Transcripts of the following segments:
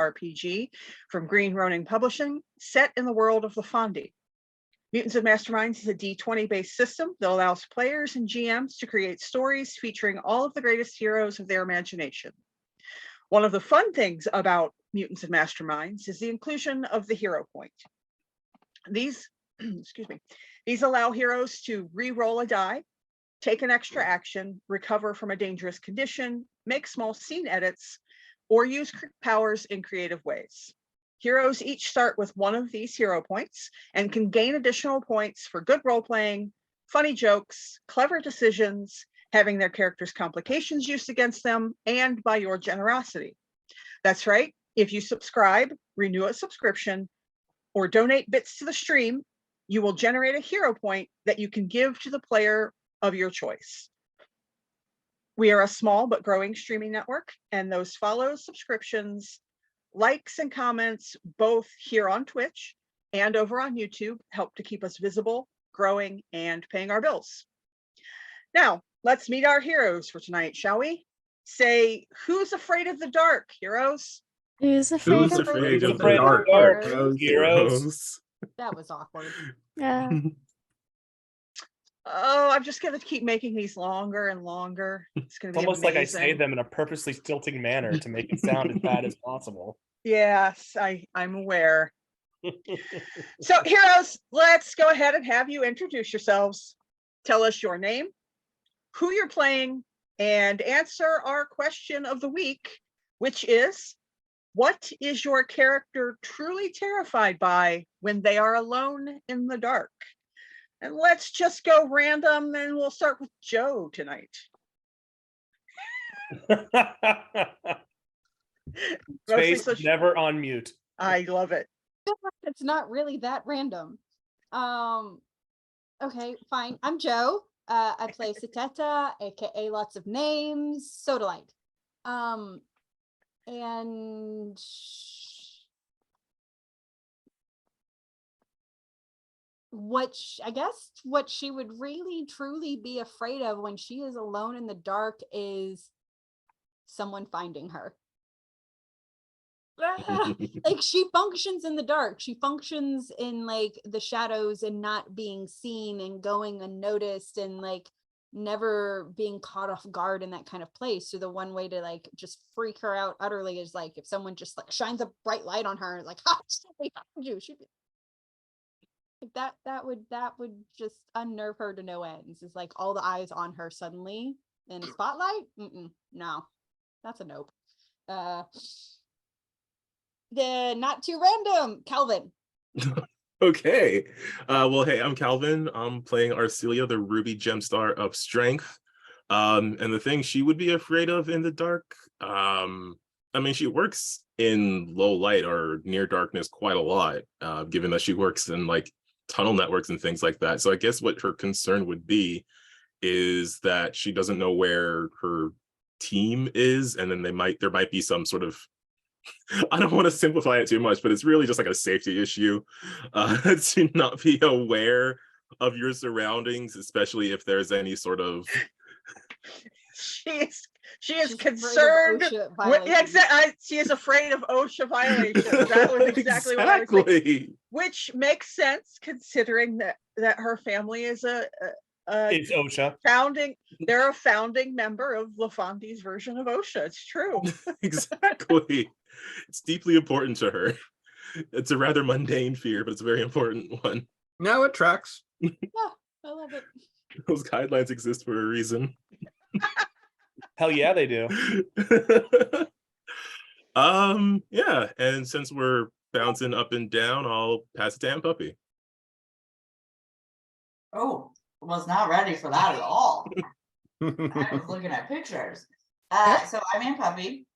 RPG from Green Ronin Publishing, set in the world of LaFondi. Mutants and Masterminds is a D20-based system that allows players and GMs to create stories featuring all of the greatest heroes of their imagination. One of the fun things about Mutants and Masterminds is the inclusion of the hero point. These, these allow heroes to re-roll a die, take an extra action, recover from a dangerous condition, make small scene edits, or use powers in creative ways. Heroes each start with one of these hero points and can gain additional points for good role-playing, funny jokes, clever decisions, having their characters' complications used against them, and by your generosity. That's right, if you subscribe, renew a subscription, or donate bits to the stream, you will generate a hero point that you can give to the player of your choice. We are a small but growing streaming network, and those follows, subscriptions, likes, and comments both here on Twitch and over on YouTube help to keep us visible, growing, and paying our bills. Now, let's meet our heroes for tonight, shall we? Say, who's afraid of the dark, heroes? Who's afraid of the dark, heroes? That was awkward. Yeah. Oh, I'm just going to keep making these longer and longer. It's going to be almost amazing. Like I say them in a purposely stilting manner to make it sound as bad as possible. Yes, I'm aware. So, heroes, let's go ahead and have you introduce yourselves. Tell us your name, who you're playing, and answer our question of the week, which is, what is your character truly terrified by when they are alone in the dark? And let's just go random, and we'll start with Joe tonight. Space never on mute. I love it. It's not really that random. Okay, fine. I'm Joe. I play Sateta, aka lots of names, Sodalite. And what she would really truly be afraid of when she is alone in the dark is someone finding her. Like, she functions in the dark. She functions in like the shadows and not being seen and going unnoticed and like never being caught off guard in that kind of place. So the one way to like just freak her out utterly is like if someone just like shines a bright light on her, like, ha, we found you. Like that would just unnerve her to no ends. It's like all the eyes on her suddenly in spotlight. No, that's a nope. The not too random, Calvin. Okay. Well, hey, I'm Calvin. I'm playing Arcelia, the Ruby GemStar of Strength. And the thing she would be afraid of in the dark, I mean, she works in low light or near darkness quite a lot, given that she works in like tunnel networks and things like that. So I guess what her concern would be is that she doesn't know where her team is, and then there might be some sort of, I don't want to simplify it too much, but it's really just like a safety issue to not be aware of your surroundings, especially if there's any sort of she is concerned with, she is afraid of OSHA violations. That was exactly what I was thinking, which makes sense considering that her family is it's OSHA. They're a founding member of LaFondi's version of OSHA. It's true. Exactly. It's deeply important to her. It's a rather mundane fear, but it's a very important one. No, it tracks. Yeah, I love it. Those guidelines exist for a reason. Hell yeah, they do. Yeah, and since we're bouncing up and down, I'll pass it to Aunt Puppy. Oh, was not ready for that at all. I was looking at pictures. So I'm Aunt Puppy.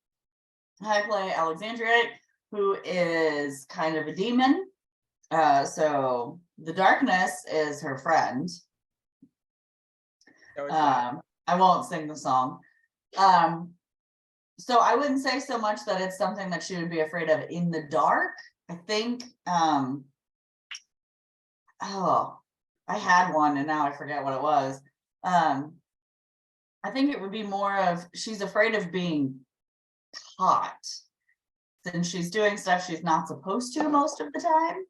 I play Alexandria, who is kind of a demon. So the darkness is her friend. I won't sing the song. So I wouldn't say so much that it's something that she would be afraid of in the dark. I think, I had one and now I forget what it was. I think it would be more of she's afraid of being caught. since she's doing stuff she's not supposed to most of the time.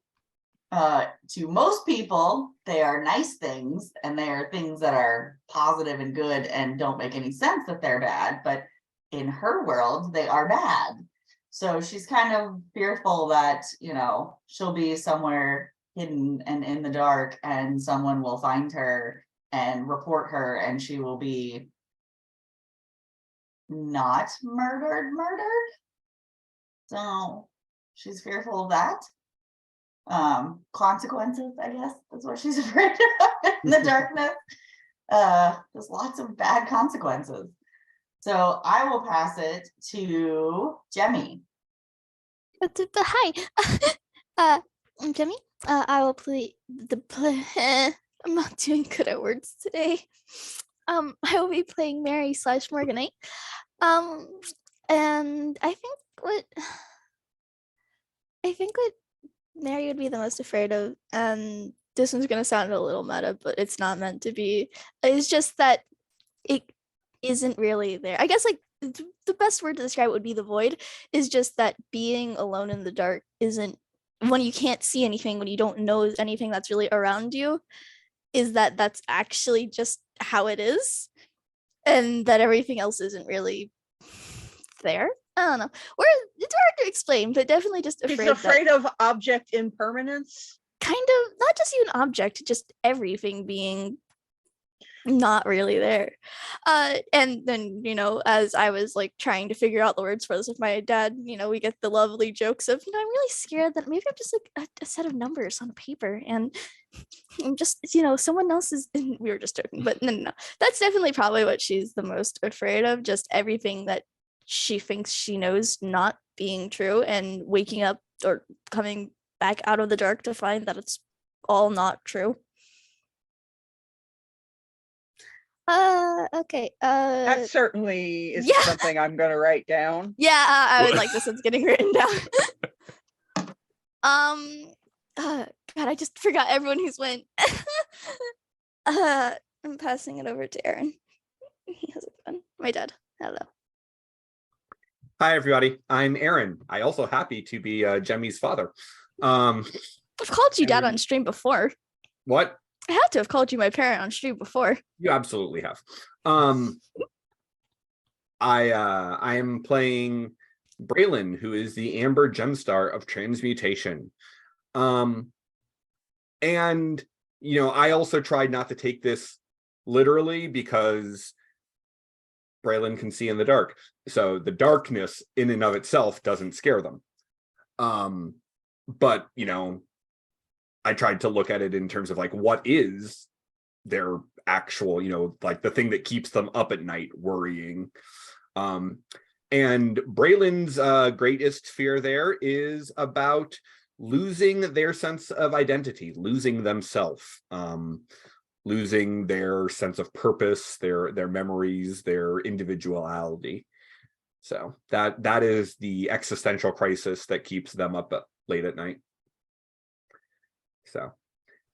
To most people, they are nice things, and they are things that are positive and good and don't make any sense that they're bad, but in her world, they are bad. So she's kind of fearful that, she'll be somewhere hidden and in the dark, and someone will find her and report her, and she will be not murdered. So she's fearful of that. Consequences, I guess, that's what she's afraid of in the darkness. There's lots of bad consequences. So I will pass it to Jemmy. Hi, I'm Jemmy. I will play the I'm not doing good at words today. I will be playing Mary / Morganite. And I think what Mary would be the most afraid of, and this one's gonna sound a little meta, but it's not meant to be. It's just that it isn't really there. I guess like the best word to describe it would be the void. Is just that being alone in the dark isn't, when you can't see anything, when you don't know anything that's really around you, is that's actually just how it is, and that everything else isn't really there. I don't know. Or it's hard to explain, but definitely just She's afraid afraid of object impermanence. kind of, not just even object, just everything being not really there. And then, as I was like trying to figure out the words for this with my dad, we get the lovely jokes of, I'm really scared that maybe I'm just like a set of numbers on paper, and I'm just, someone else's. We were just joking, but no, that's definitely probably what she's the most afraid of, just everything that she thinks she knows not being true, and waking up or coming back out of the dark to find that it's all not true. Okay. That certainly is yeah. something I'm going to write down. Yeah, I would like this one's getting written down. God, I just forgot everyone who's went. I'm passing it over to Aaron. He has a fun. My dad. Hello. Hi, everybody. I'm Aaron. I also happy to be Jemmy's father. I've I've called you dad on stream before. What? I had to have called you my parent on stream before. You absolutely have. I am playing Braylon, who is the Amber GemStar of Transmutation. And I also tried not to take this literally, because Braylon can see in the dark. So the darkness in and of itself doesn't scare them. But I tried to look at it in terms of like, what is their actual, like the thing that keeps them up at night worrying. And Braylon's greatest fear there is about losing their sense of identity, losing themselves, losing their sense of purpose, their memories, their individuality. So that is the existential crisis that keeps them up late at night. So,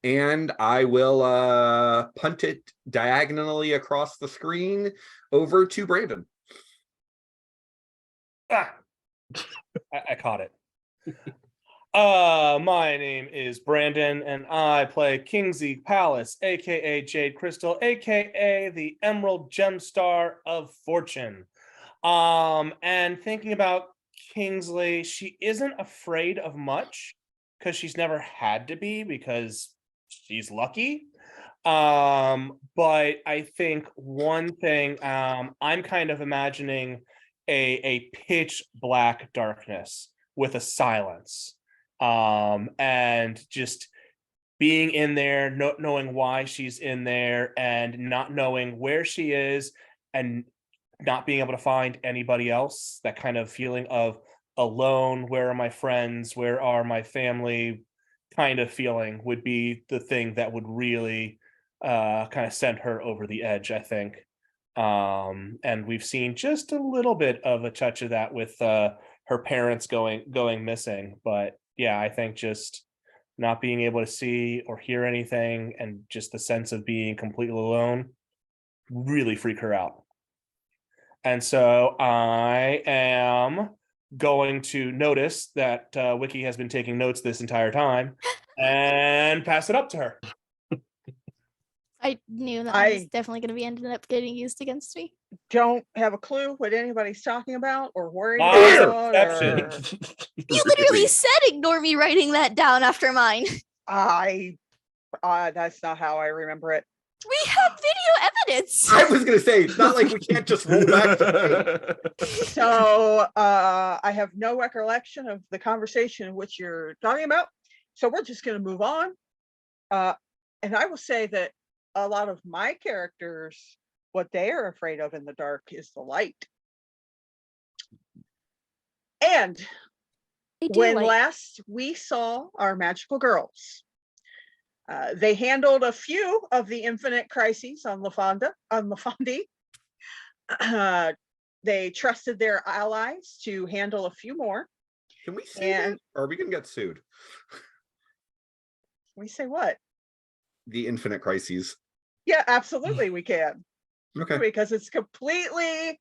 and I will punt it diagonally across the screen over to Brandon. I caught it. My name is Brandon, and I play Kingsley Palace, aka Jade Crystal, aka the Emerald Gemstar of Fortune. And thinking about Kingsley, she isn't afraid of much because she's never had to be, because she's lucky. But I think one thing, I'm kind of imagining a pitch black darkness with a silence, and just being in there, knowing why she's in there, and not knowing where she is, and not being able to find anybody else. That kind of feeling of alone, where are my friends, where are my family kind of feeling would be the thing that would really kind of send her over the edge, I think. And we've seen just a little bit of a touch of that with her parents going missing. But yeah, I think just not being able to see or hear anything, and just the sense of being completely alone, really freak her out. And so I am going to notice that Wiki has been taking notes this entire time and pass it up to her. I knew that I- was definitely going to be ended up getting used against me. Don't have a clue what anybody's talking about or worried Liar. about. Perception. You literally said ignore me writing that down after mine. That's not how I remember it. We have video evidence. I was gonna say it's not like we can't just roll back. To So I have no recollection of the conversation in which you're talking about. So we're just going to move on. And I will say that a lot of my characters, what they are afraid of in the dark is the light. And They do when like- last we saw our magical girls, they handled a few of the infinite crises on Lafandi. They trusted their allies to handle a few more. Can we sue And- them? Or are we gonna get sued? We say what? The infinite crises. Yeah, absolutely we can. Okay. Because it's completely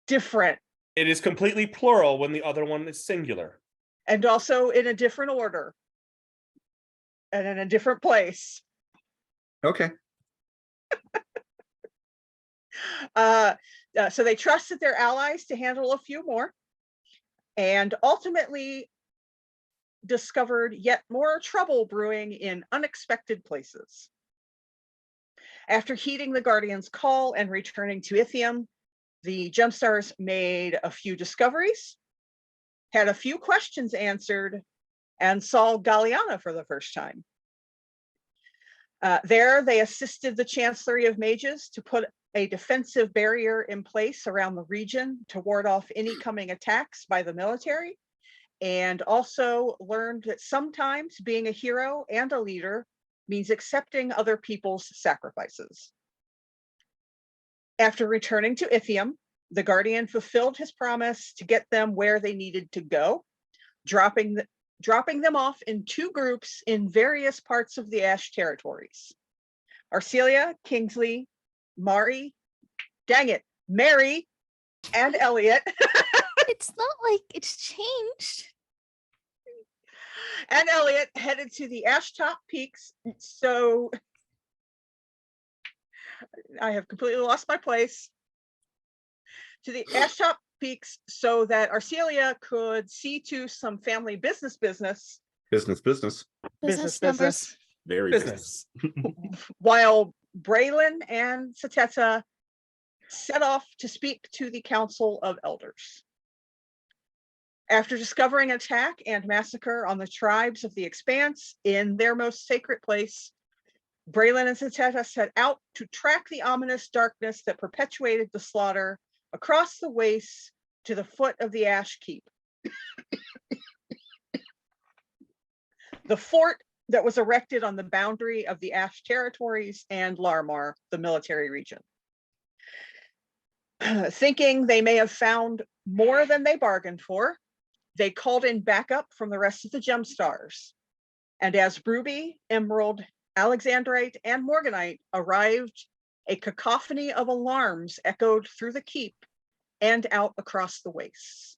different It is completely plural when the other one is singular. and also in a different order and in a different place. Okay. So they trusted their allies to handle a few more and ultimately discovered yet more trouble brewing in unexpected places. After heeding the Guardian's call and returning to Ithium, the GemStars made a few discoveries, had a few questions answered, and saw Galliana for the first time. There, they assisted the Chancellery of Mages to put a defensive barrier in place around the region to ward off any coming attacks by the military, and also learned that sometimes being a hero and a leader means accepting other people's sacrifices. After returning to Ithium, the Guardian fulfilled his promise to get them where they needed to go, dropping them off in two groups in various parts of the Ash territories. Arcelia, Kingsley, Mari, Mary, and Elliot, It's not like it's changed. and Elliot headed to the Ashtop Peaks. So I have completely lost my place. To the Ashtop Peaks so that Arcelia could see to some family business. Business numbers. Very Business. While Braylon and Sateta set off to speak to the Council of Elders. After discovering an attack and massacre on the tribes of the Expanse in their most sacred place, Braylon and Sateta set out to track the ominous darkness that perpetuated the slaughter across the wastes to the foot of the Ash Keep. The fort that was erected on the boundary of the Ash territories and Larmar, the military region. Thinking they may have found more than they bargained for, they called in backup from the rest of the GemStars. And as Ruby, Emerald, Alexandrite, and Morganite arrived, a cacophony of alarms echoed through the keep and out across the wastes.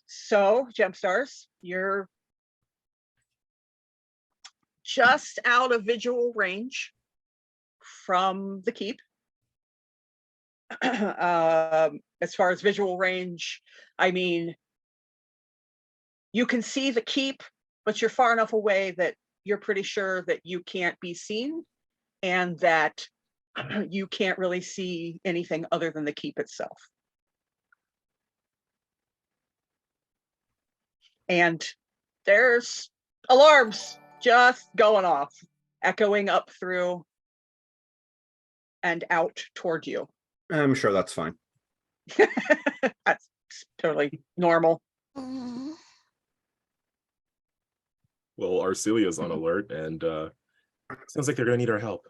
So, GemStars, you're just out of visual range from the keep. As far as visual range, I mean, you can see the keep, but you're far enough away that you're pretty sure that you can't be seen and that you can't really see anything other than the keep itself. And there's alarms just going off, echoing up through and out toward you. I'm sure that's fine. That's totally normal. Mm. Well, Arcelia's on alert, and sounds like they're gonna need our help.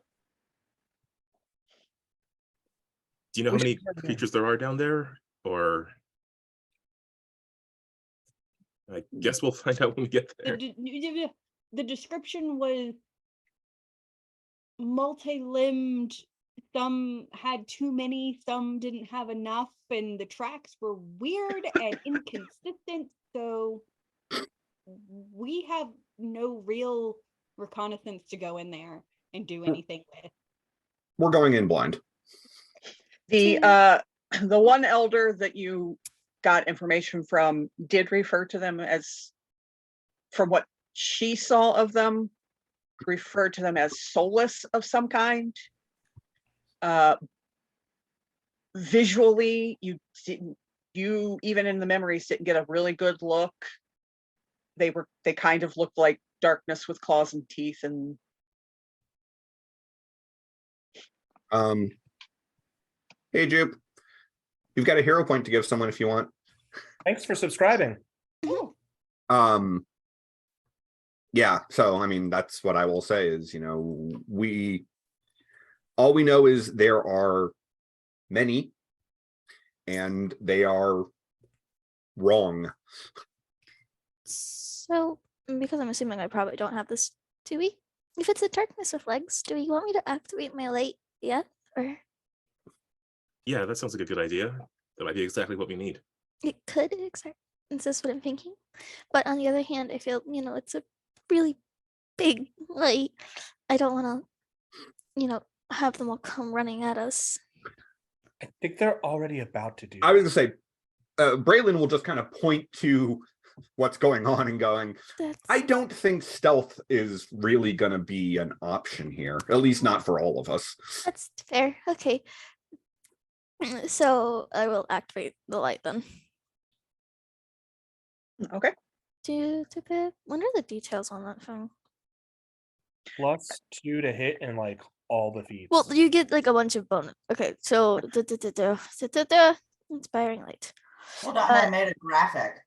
Do you know how We many should have been. creatures there are down there? Or I guess we'll find out when we get there. The description was multi-limbed some had too many, some didn't have enough, and the tracks were weird and inconsistent. So we have no real reconnaissance to go in there and do anything with. We're going in blind. The the one elder that you got information from did refer to them as, from what she saw of them, referred to them as soulless of some kind. Visually, you even in the memories didn't get a really good look. They kind of looked like darkness with claws and teeth. And Hey, Jupe, you've got a hero point to give someone if you want. Thanks for subscribing. Yeah, so I mean, that's what I will say is, all we know is there are many and they are wrong. So, because I'm assuming I probably don't have this, do we? If it's a darkness with legs, do you want me to activate my light yet? Or Yeah, that sounds like a good idea. That might be exactly what we need. it could, is this what I'm thinking? But on the other hand, I feel, it's a really big light. I don't want to, have them all come running at us. I think they're already about to do I was that. gonna say, Braylon will just kind of point to what's going on and going, That's I don't think stealth is really gonna be an option here, at least not for all of us. that's fair. Okay. So I will activate the light then. okay, What are the details on that thing? +2 to hit and like all the feats. Well, you get like a bunch of bonus. Okay, so inspiring light. Hold on, I made a graphic.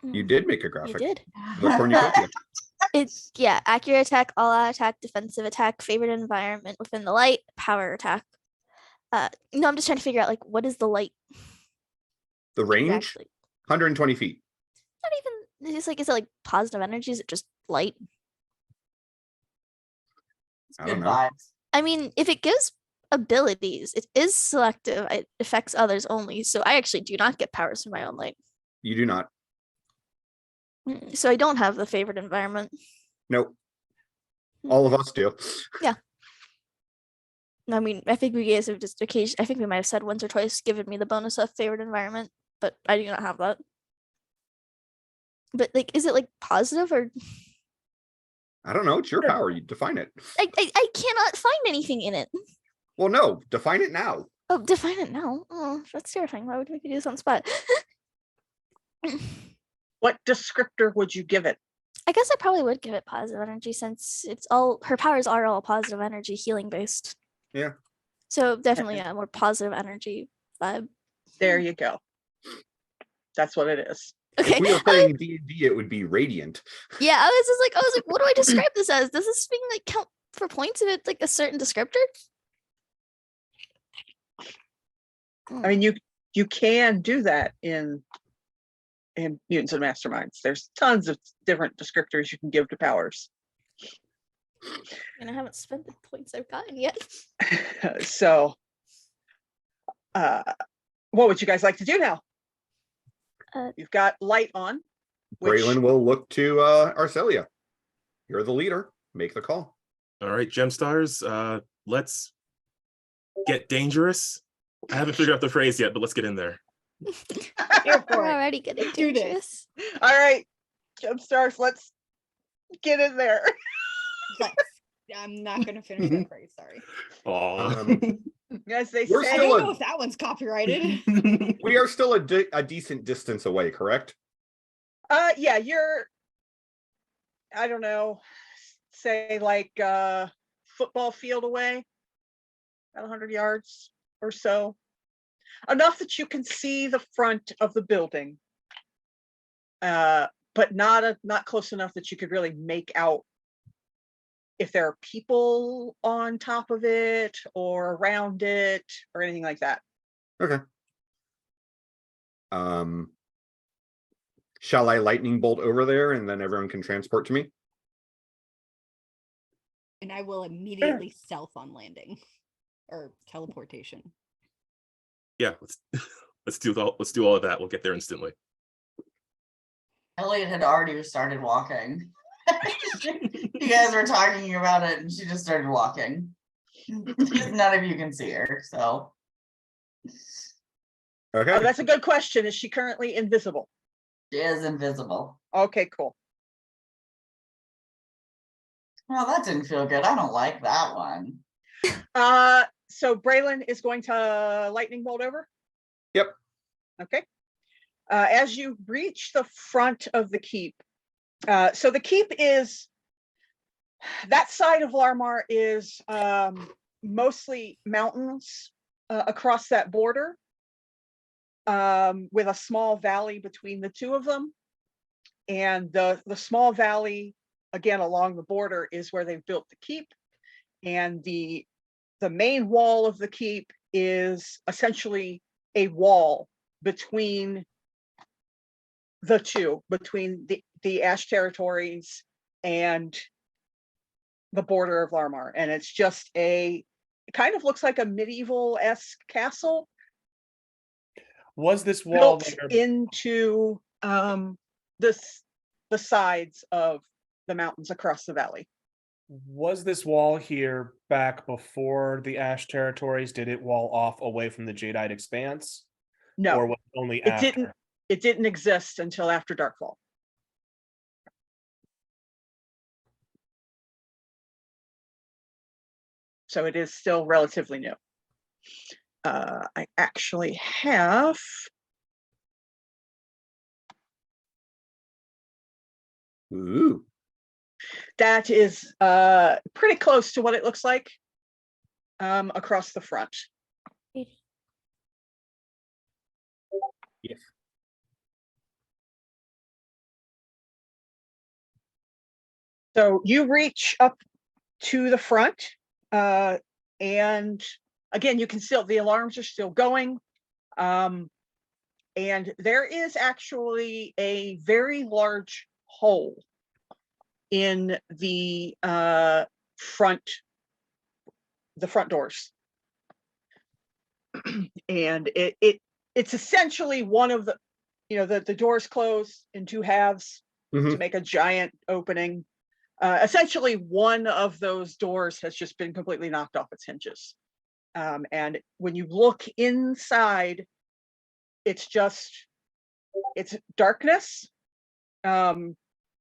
You did make a You graphic. did. The cornucopia. It's accurate attack, all out attack, defensive attack, favorite environment within the light, power attack. No, I'm just trying to figure out like what is the light The range, exactly? 120 feet. Not even. It's like, is it like positive energy? Is it just light? I don't Good know. vibes. I mean, if it gives abilities, it is selective. It affects others only. So I actually do not get powers from my own light. You do not. So I don't have the favorite environment. Nope. All of us do. I mean, I think we guys have just occasion. I think we might have said once or twice, given me the bonus of favorite environment, but I do not have that. But like, is it like positive or? I don't know. It's your power. You define it. I cannot find anything in it. Well, no, define it now. Oh, define it now. Oh, that's terrifying. Why would we do this on the spot? what descriptor would you give it? I guess I probably would give it positive energy since it's all her powers are all positive energy healing based. Yeah. So definitely a more positive energy vibe. There you go. That's what it is. Okay. If we were playing D&D, it would be radiant. Yeah, I was like, what do I describe this as? Does this thing like count for points if it's like a certain descriptor? I mean, you can do that in Mutants and Masterminds. There's tons of different descriptors you can give to powers. And I haven't spent the points I've gotten yet. So, what would you guys like to do now? You've got light on. Braylon will look to Arcelia. You're the leader. Make the call. All right, GemStars, let's get dangerous. I haven't figured out the phrase yet, but let's get in there. Here for We're it. already getting Do this. dangerous. All right, GemStars, let's get in there. But I'm not gonna finish that phrase. Sorry. As they We're say, I still don't a- know if that one's copyrighted. We are still a decent distance away, correct? yeah, you're, I don't know, say like football field away, about 100 yards or so, enough that you can see the front of the building, but not close enough that you could really make out if there are people on top of it or around it or anything like that. Okay. Shall I lightning bolt over there and then everyone can transport to me? And I will immediately stealth on landing. or teleportation. Yeah, let's do all of that. We'll get there instantly. Elliot had already started walking. You guys were talking about it, and she just started walking. Because none of you can see her, so. Okay. Oh, that's a good question. Is she currently invisible? She is invisible. Okay, cool. Well, that didn't feel good. I don't like that one. So Braylon is going to lightning bolt over. Yep. Okay. As you reach the front of the keep, so the keep is, that side of Larmar is mostly mountains across that border, with a small valley between the two of them. And the small valley, again, along the border is where they've built the keep. And the main wall of the keep is essentially a wall between the two, between the Ash territories and the border of Larmar. And it's just it kind of looks like a medieval-esque castle Was this wall built there? into the sides of the mountains across the valley. Was this wall here back before the Ash territories? Did it wall off away from the Jadeite expanse? No, Or was it only it after? didn't exist until after Darkfall. So it is still relatively new. I actually have Ooh. that is pretty close to what it looks like across the front. Yes. So you reach up to the front, and again, you can still, the alarms are still going. And there is actually a very large hole in the front doors. And it's essentially one of the, the doors close in two halves to make a giant opening. Essentially, one of those doors has just been completely knocked off its hinges. And when you look inside, it's darkness. The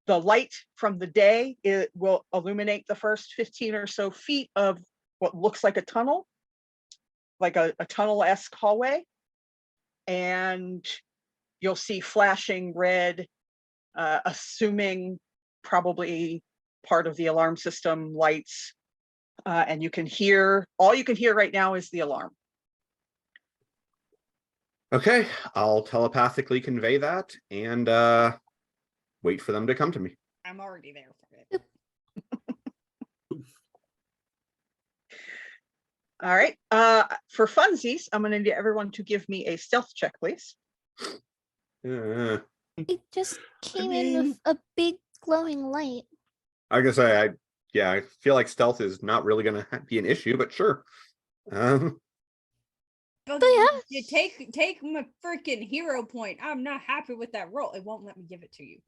light from the day, it will illuminate the first 15 or so feet of what looks like a tunnel, like a tunnel-esque hallway. And you'll see flashing red, assuming probably part of the alarm system lights. And all you can hear right now is the alarm. Okay, I'll telepathically convey that and wait for them to come to me. I'm already there for it. All right. For funsies, I'm going to need everyone to give me a stealth check, please. It just came in with a big glowing light. I was gonna say, I feel like stealth is not really gonna be an issue, but sure. But yeah. you take my freaking hero point. I'm not happy with that roll. It won't let me give it to you.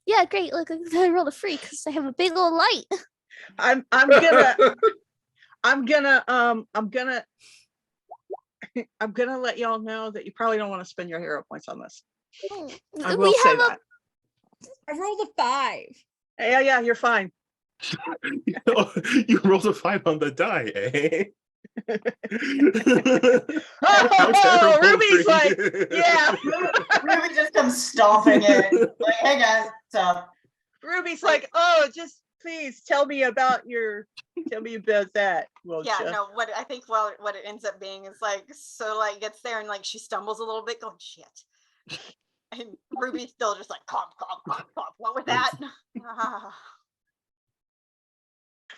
Yeah, great. Look, I rolled a 3 because I have a big old light. I'm gonna let y'all know that you probably don't want to spend your hero points on this. I will say that. I rolled a 5. Yeah, you're fine. You rolled a 5 on the die, eh? Oh, Ruby's like, yeah. Ruby just comes stomping in. Like, hey guys, what's up? Ruby's like, oh, just please tell me about that. Well, yeah, no, what it ends up being is like, so like gets there and like she stumbles a little bit going, shit. And Ruby's still just like, cough, what was that?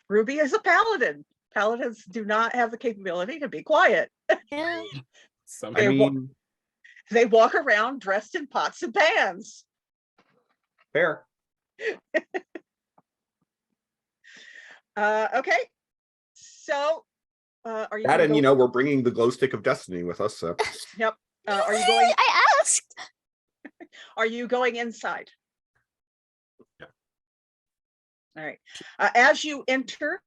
Ruby is a paladin. Paladins do not have the capability to be quiet. Yeah. They walk around dressed in pots and pans. Fair. Okay, so Are you That, gonna and go, you know, we're bringing the glow stick of destiny with us. So yep. Are you going? I asked. Are you going inside? Yeah. All right. As you enter,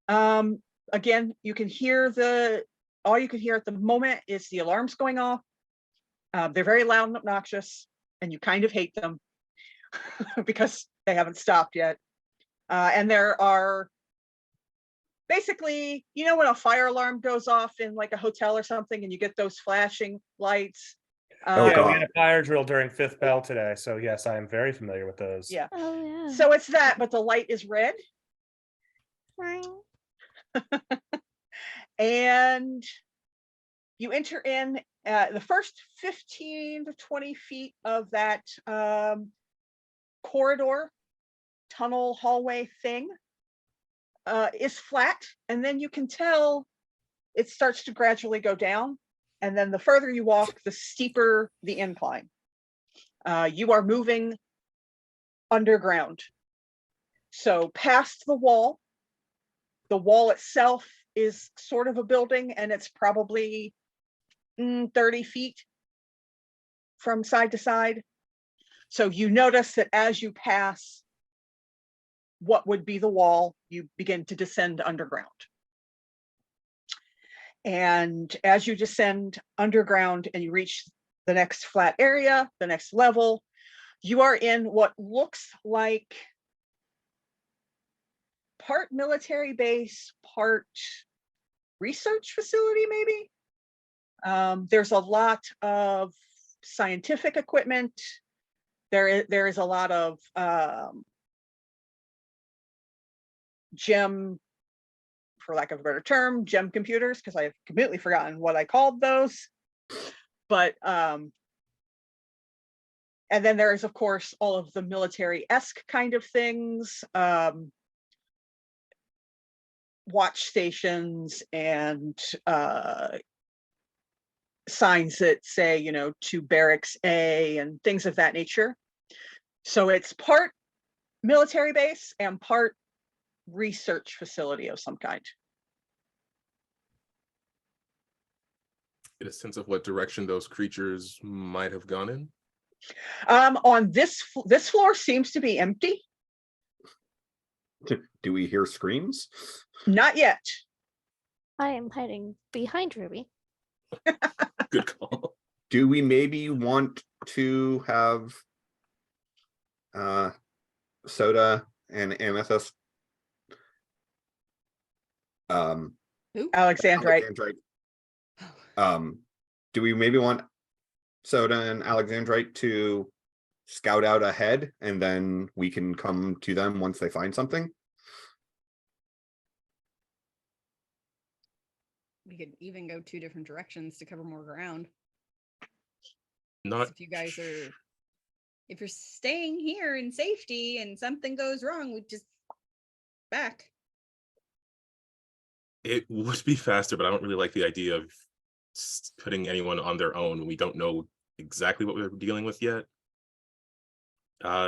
again, you can hear all you can hear at the moment is the alarms going off. They're very loud and obnoxious, and you kind of hate them because they haven't stopped yet. And there are basically, you know, when a fire alarm goes off in like a hotel or something, and you get those flashing lights. Oh, Yeah, we God. had a fire drill during Fifth Bell today, so yes, I am very familiar with those. Yeah. Oh yeah. So it's that, but the light is red. And you enter in the first 15 to 20 feet of that corridor, tunnel, hallway thing is flat. And then you can tell it starts to gradually go down. And then the further you walk, the steeper the incline. You are moving underground. So past the wall itself is sort of a building, and it's probably 30 feet from side to side. So you notice that as you pass what would be the wall, you begin to descend underground. And as you descend underground and you reach the next flat area, the next level, you are in what looks like part military base, part research facility, maybe. There's a lot of scientific equipment. There is a lot of gem, for lack of a better term, gem computers, because I've completely forgotten what I called those. But and then there is, of course, all of the military-esque kind of things, watch stations and signs that say, you know, to barracks A and things of that nature. So it's part military base and part research facility of some kind. Get a sense of what direction those creatures might have gone in. On this floor seems to be empty. Do we hear screams? Not yet. I am hiding behind Ruby. Good call. Do we maybe want to have Soda and Amethyst Alexandrite. Do we maybe want Soda and Alexandrite to scout out ahead, and then we can come to them once they find something? We could even go 2 different directions to cover more ground. Not If you guys are, if you're staying here in safety and something goes wrong, we just back. It would be faster, but I don't really like the idea of putting anyone on their own when we don't know exactly what we're dealing with yet.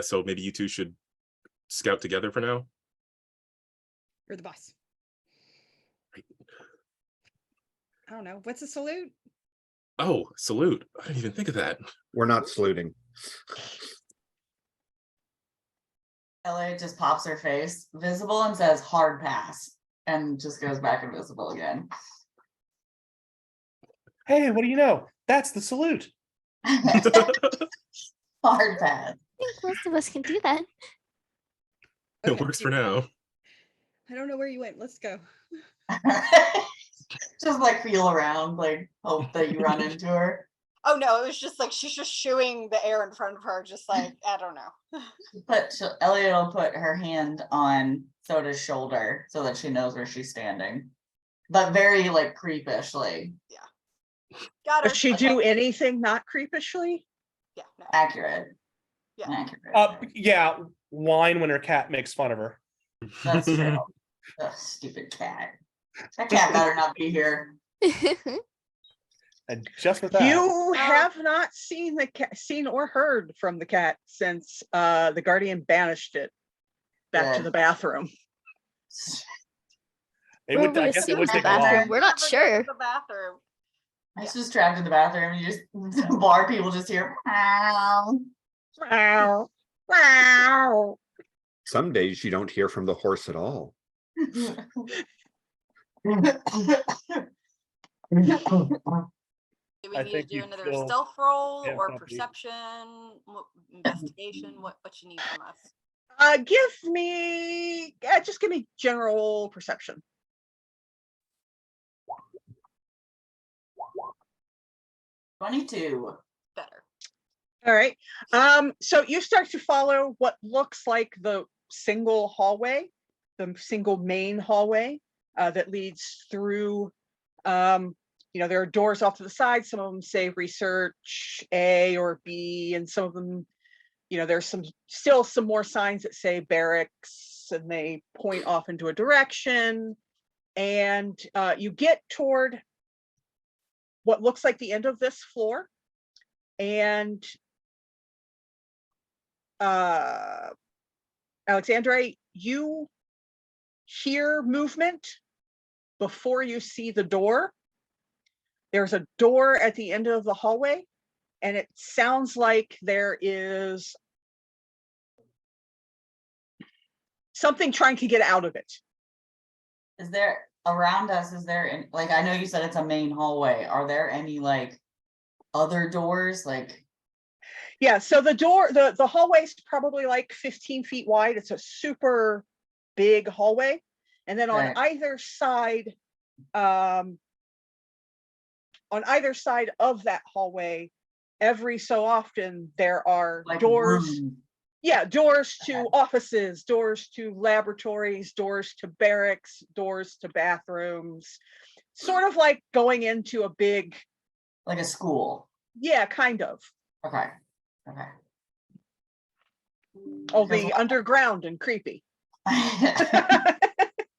So maybe you two should scout together for now. You're the boss. I don't know. What's a salute? Oh, salute. I didn't even think of that. We're not saluting. Elliot just pops her face visible and says hard pass and just goes back invisible again. Hey, what do you know? That's the salute. Hard pass. I think most of us can do that. It Okay, works for now. I don't know where you went. Let's go. Just like feel around, like hope that you run into her. Oh no, it was just like she's just shooing the air in front of her, just like I don't know. But Elliot will put her hand on Soda's shoulder so that she knows where she's standing, but very like creepishly. Got her. Does she do anything not creepishly? Yeah, no. Accurate. Yeah. Accurate. Yeah, whine when her cat makes fun of her. That's true. Ugh, stupid cat. That cat better not be here. And just with that, You have not seen the cat, seen or heard from the cat since the guardian banished it back to Good. the bathroom. It would, I Probably guess it assume would it's the take a while. bathroom. We're not Never get to sure. The bathroom. I was just trapped in the bathroom. You just the bar people just hear. "Meow." Wow. Wow. Some days you don't hear from the horse at all. Do we I need to think do you another feel- stealth roll yeah, or copy. perception, investigation? What you need from us? Give me, just give me general perception. 22. Better. All right. So you start to follow what looks like the single hallway, the single main hallway that leads through. There are doors off to the side. Some of them say research A or B, and some of them, there's still some more signs that say barracks, and they point off into a direction. And you get toward what looks like the end of this floor, and Alexandre, you hear movement before you see the door. There's a door at the end of the hallway, and it sounds like there is something trying to get out of it. Is there around us? Is there like I know you said it's a main hallway. Are there any like other doors? Like Yeah, so the hallway's probably like 15 feet wide. It's a super big hallway. And then on Right. either side, of that hallway, every so often there are like doors. room. Yeah, doors to Okay. offices, doors to laboratories, doors to barracks, doors to bathrooms. Sort of like going into a big, Like a school. yeah, kind of. Okay. Okay. Only underground and creepy.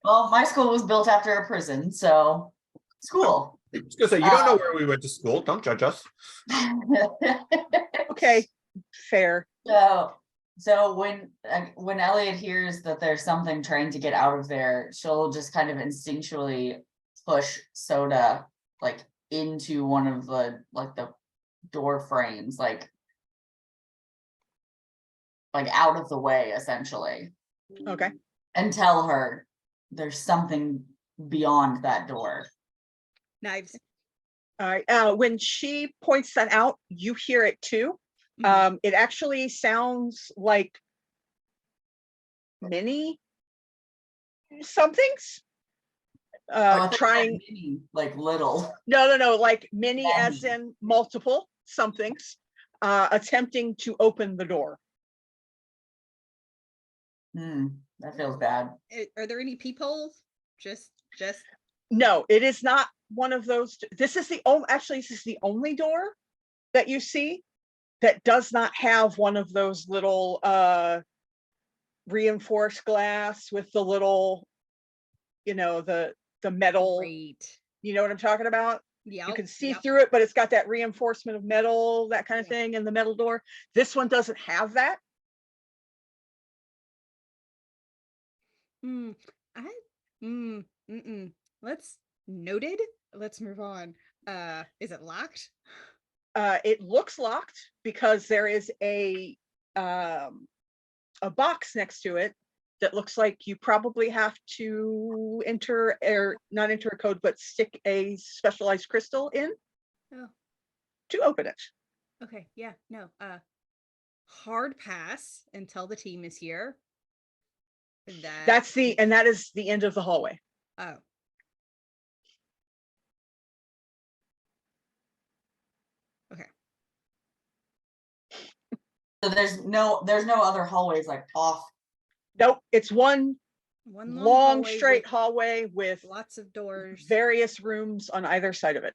Well, my school was built after a prison, so school. I was gonna say, you don't know where we went to school. Don't judge us. Okay, fair. So when Elliot hears that there's something trying to get out of there, she'll just kind of instinctually push Soda like into one of the door frames, like out of the way essentially, Okay. and tell her there's something beyond that door. Knives. All right. When she points that out, you hear it too. It actually sounds like mini somethings. Oh, I thought you Trying. meant mini, like little. No, like mini as Many. in multiple somethings, attempting to open the door. That feels bad. Are there any peepholes? Just No, it is not one of those. This is the only door that you see that does not have one of those little reinforced glass with the little, the metal. great. You know what I'm talking about? Yeah. You can see through it, but it's got that reinforcement of metal, that kind of thing in the metal door. This one doesn't have that. Let's noted. Let's move on. Is it locked? It looks locked because there is a box next to it that looks like you probably have to enter, or not enter a code, but stick a specialized crystal in to open it. Okay, yeah, no. Hard pass until the team is here. That is the end of the hallway. Oh. Okay. So there's no other hallways like off. Nope, it's one long hallway straight with hallway with lots of doors. various rooms on either side of it.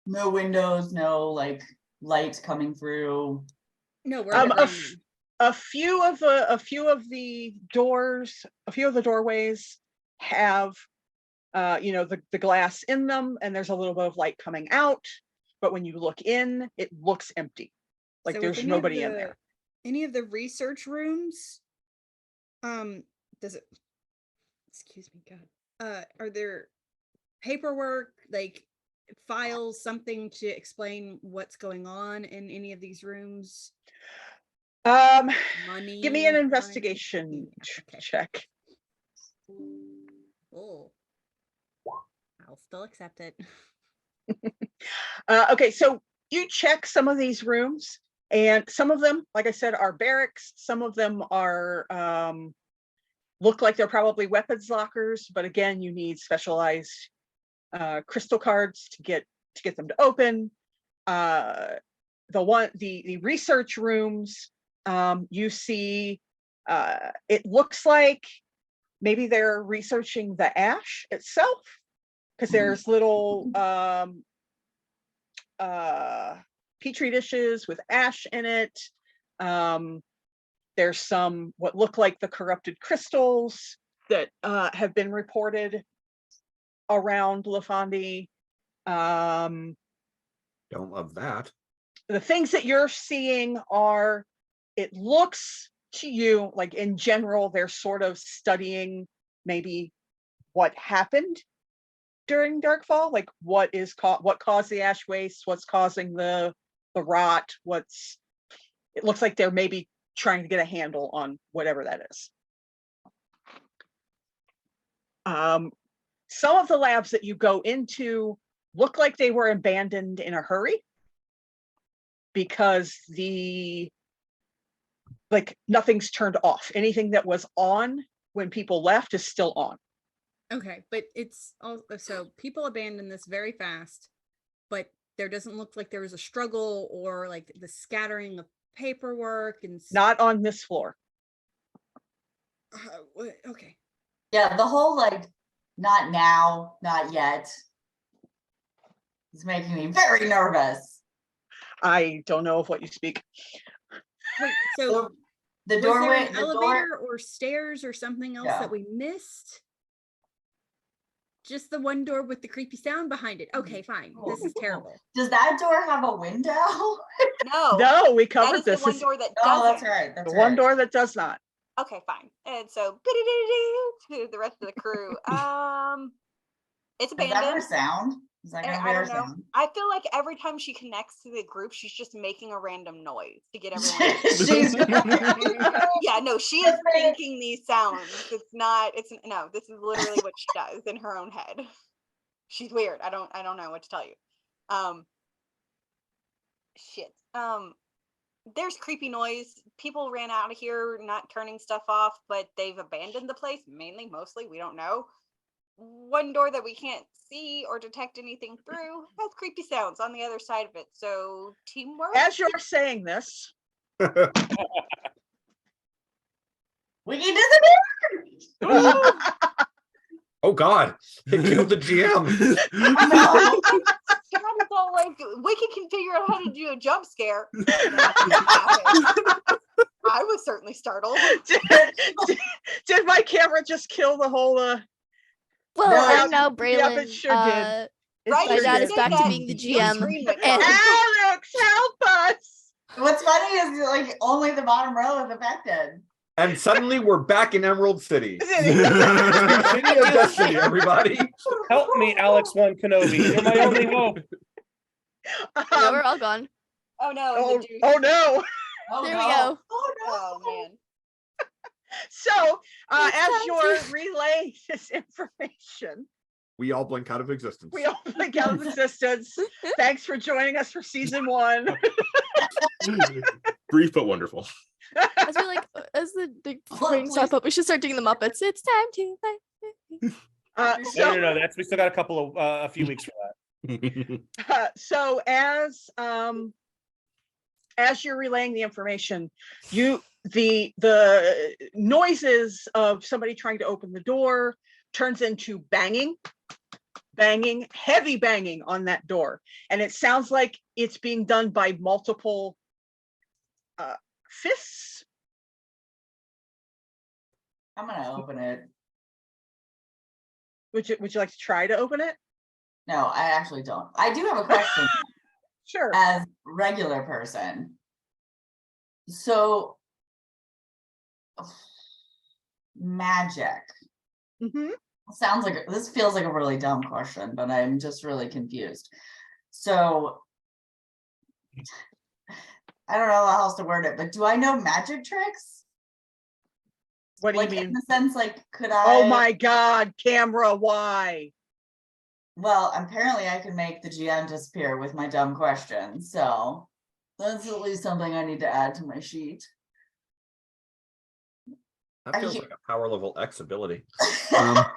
No windows, no like light coming through. No, we're a few of the doorways have the glass in them, and there's a little bit of light coming out, but when you look in, it looks empty, like So there's with nobody in there. Any of the research rooms, does it, excuse me, God, are there paperwork, like files, something to explain what's going on in any of these rooms? Money? Give me an time? investigation Okay. check. Oh, I'll still accept it. Okay, so you check some of these rooms, and some of them, like I said, are barracks. Some of them are look like they're probably weapons lockers, but again, you need specialized crystal cards to get them to open. The research rooms, you see, it looks like maybe they're researching the ash itself, because there's little petri dishes with ash in it. There's some what look like the corrupted crystals that have been reported around Lafandi. Don't love that. The things that you're seeing are, it looks to you like in general, they're sort of studying maybe what happened during Darkfall, like what caused the ash waste, what's causing the rot, it looks like they're maybe trying to get a handle on whatever that is. Some of the labs that you go into look like they were abandoned in a hurry, because nothing's turned off. Anything that was on when people left is still on. Okay, but it's also, so people abandon this very fast, but there doesn't look like there was a struggle or like the scattering of paperwork and Not on this floor. okay. Yeah, the whole like not now, not yet is making me very nervous. I don't know of what you speak. Wait, so The was there doorway, an the elevator door. or stairs or something else Yeah. that we missed? Just the one door with the creepy sound behind it. Okay, fine. This is terrible. Does that door have a window? No, No, we that covered is the this. one This door that Oh, that's doesn't. right. That's the right. one door that does not. Okay, fine. And so to the rest of the crew. It's Is that her abandoned. sound? Is that And gonna be I her don't know. sound? I feel like every time she connects to the group, she's just making a random noise to get everyone. She's Yeah, no, she is thinking these sounds. No, this is literally what she does in her own head. She's weird. I don't know what to tell you. Shit. There's creepy noise. People ran out of here, not turning stuff off, but they've abandoned the place, mostly, we don't know. One door that we can't see or detect anything through has creepy sounds on the other side of it. So teamwork. As you're saying this, We can disappear. Oh God, it killed the GM. No. God, it's all like Wiki can figure out how to do a jump scare. I was certainly startled. did my camera just kill the whole Well, Yeah, and now yeah, Braylon, it sure did. It Right? my sure dad did. is back to being the Your GM. screen went and- dark. Alex, help us! What's funny is like only the bottom row is affected. And suddenly we're back in Emerald City. City City of Destiny, everybody. Help me, Alex One Kenobi. You're my only hope. No, we're all gone. Oh no! Oh, the dude- oh no. Oh, There no. we go. Oh no. Oh man! So It's as time you're to- relaying this information, We all blink out of existence. we all blink out of existence. Thanks for joining us for season 1. Brief but wonderful. As we like, as the things pop up, we should start doing the Muppets. It's time to play. No. That's we still got a few weeks for that. So as you're relaying the information, the noises of somebody trying to open the door turns into banging, heavy banging on that door, and it sounds like it's being done by multiple fists. I'm gonna open it. Would you like to try to open it? No, I actually don't. I do have a question. Sure. As regular person. So magic. Mm-hmm. Sounds like this feels like a really dumb question, but I'm just really confused. So I don't know how else to word it, but do I know magic tricks? What do you Like in mean? the sense, like, could I? Oh my God, camera, why? Well, apparently I can make the GM disappear with my dumb question, so that's at least something I need to add to my sheet. That feels like a power level X ability. I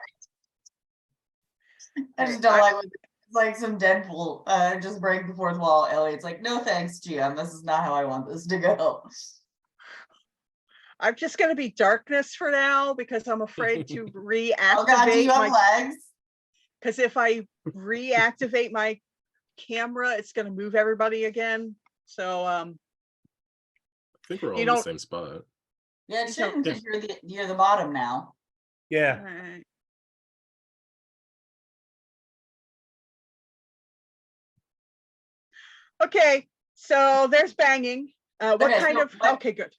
just don't like when it's like some Deadpool just break the fourth wall. Elliot's like, no thanks, GM. This is not how I want this to go. I'm just gonna be darkness for now because I'm afraid to reactivate Oh God, do you have my, legs? because if I reactivate my camera, it's gonna move everybody again. So I think we're all You in the don't- same spot. Yeah, it You shouldn't, don't- because you're the bottom now. Yeah. Alright. Okay, so there's banging. What Okay, kind so of, what- okay, good.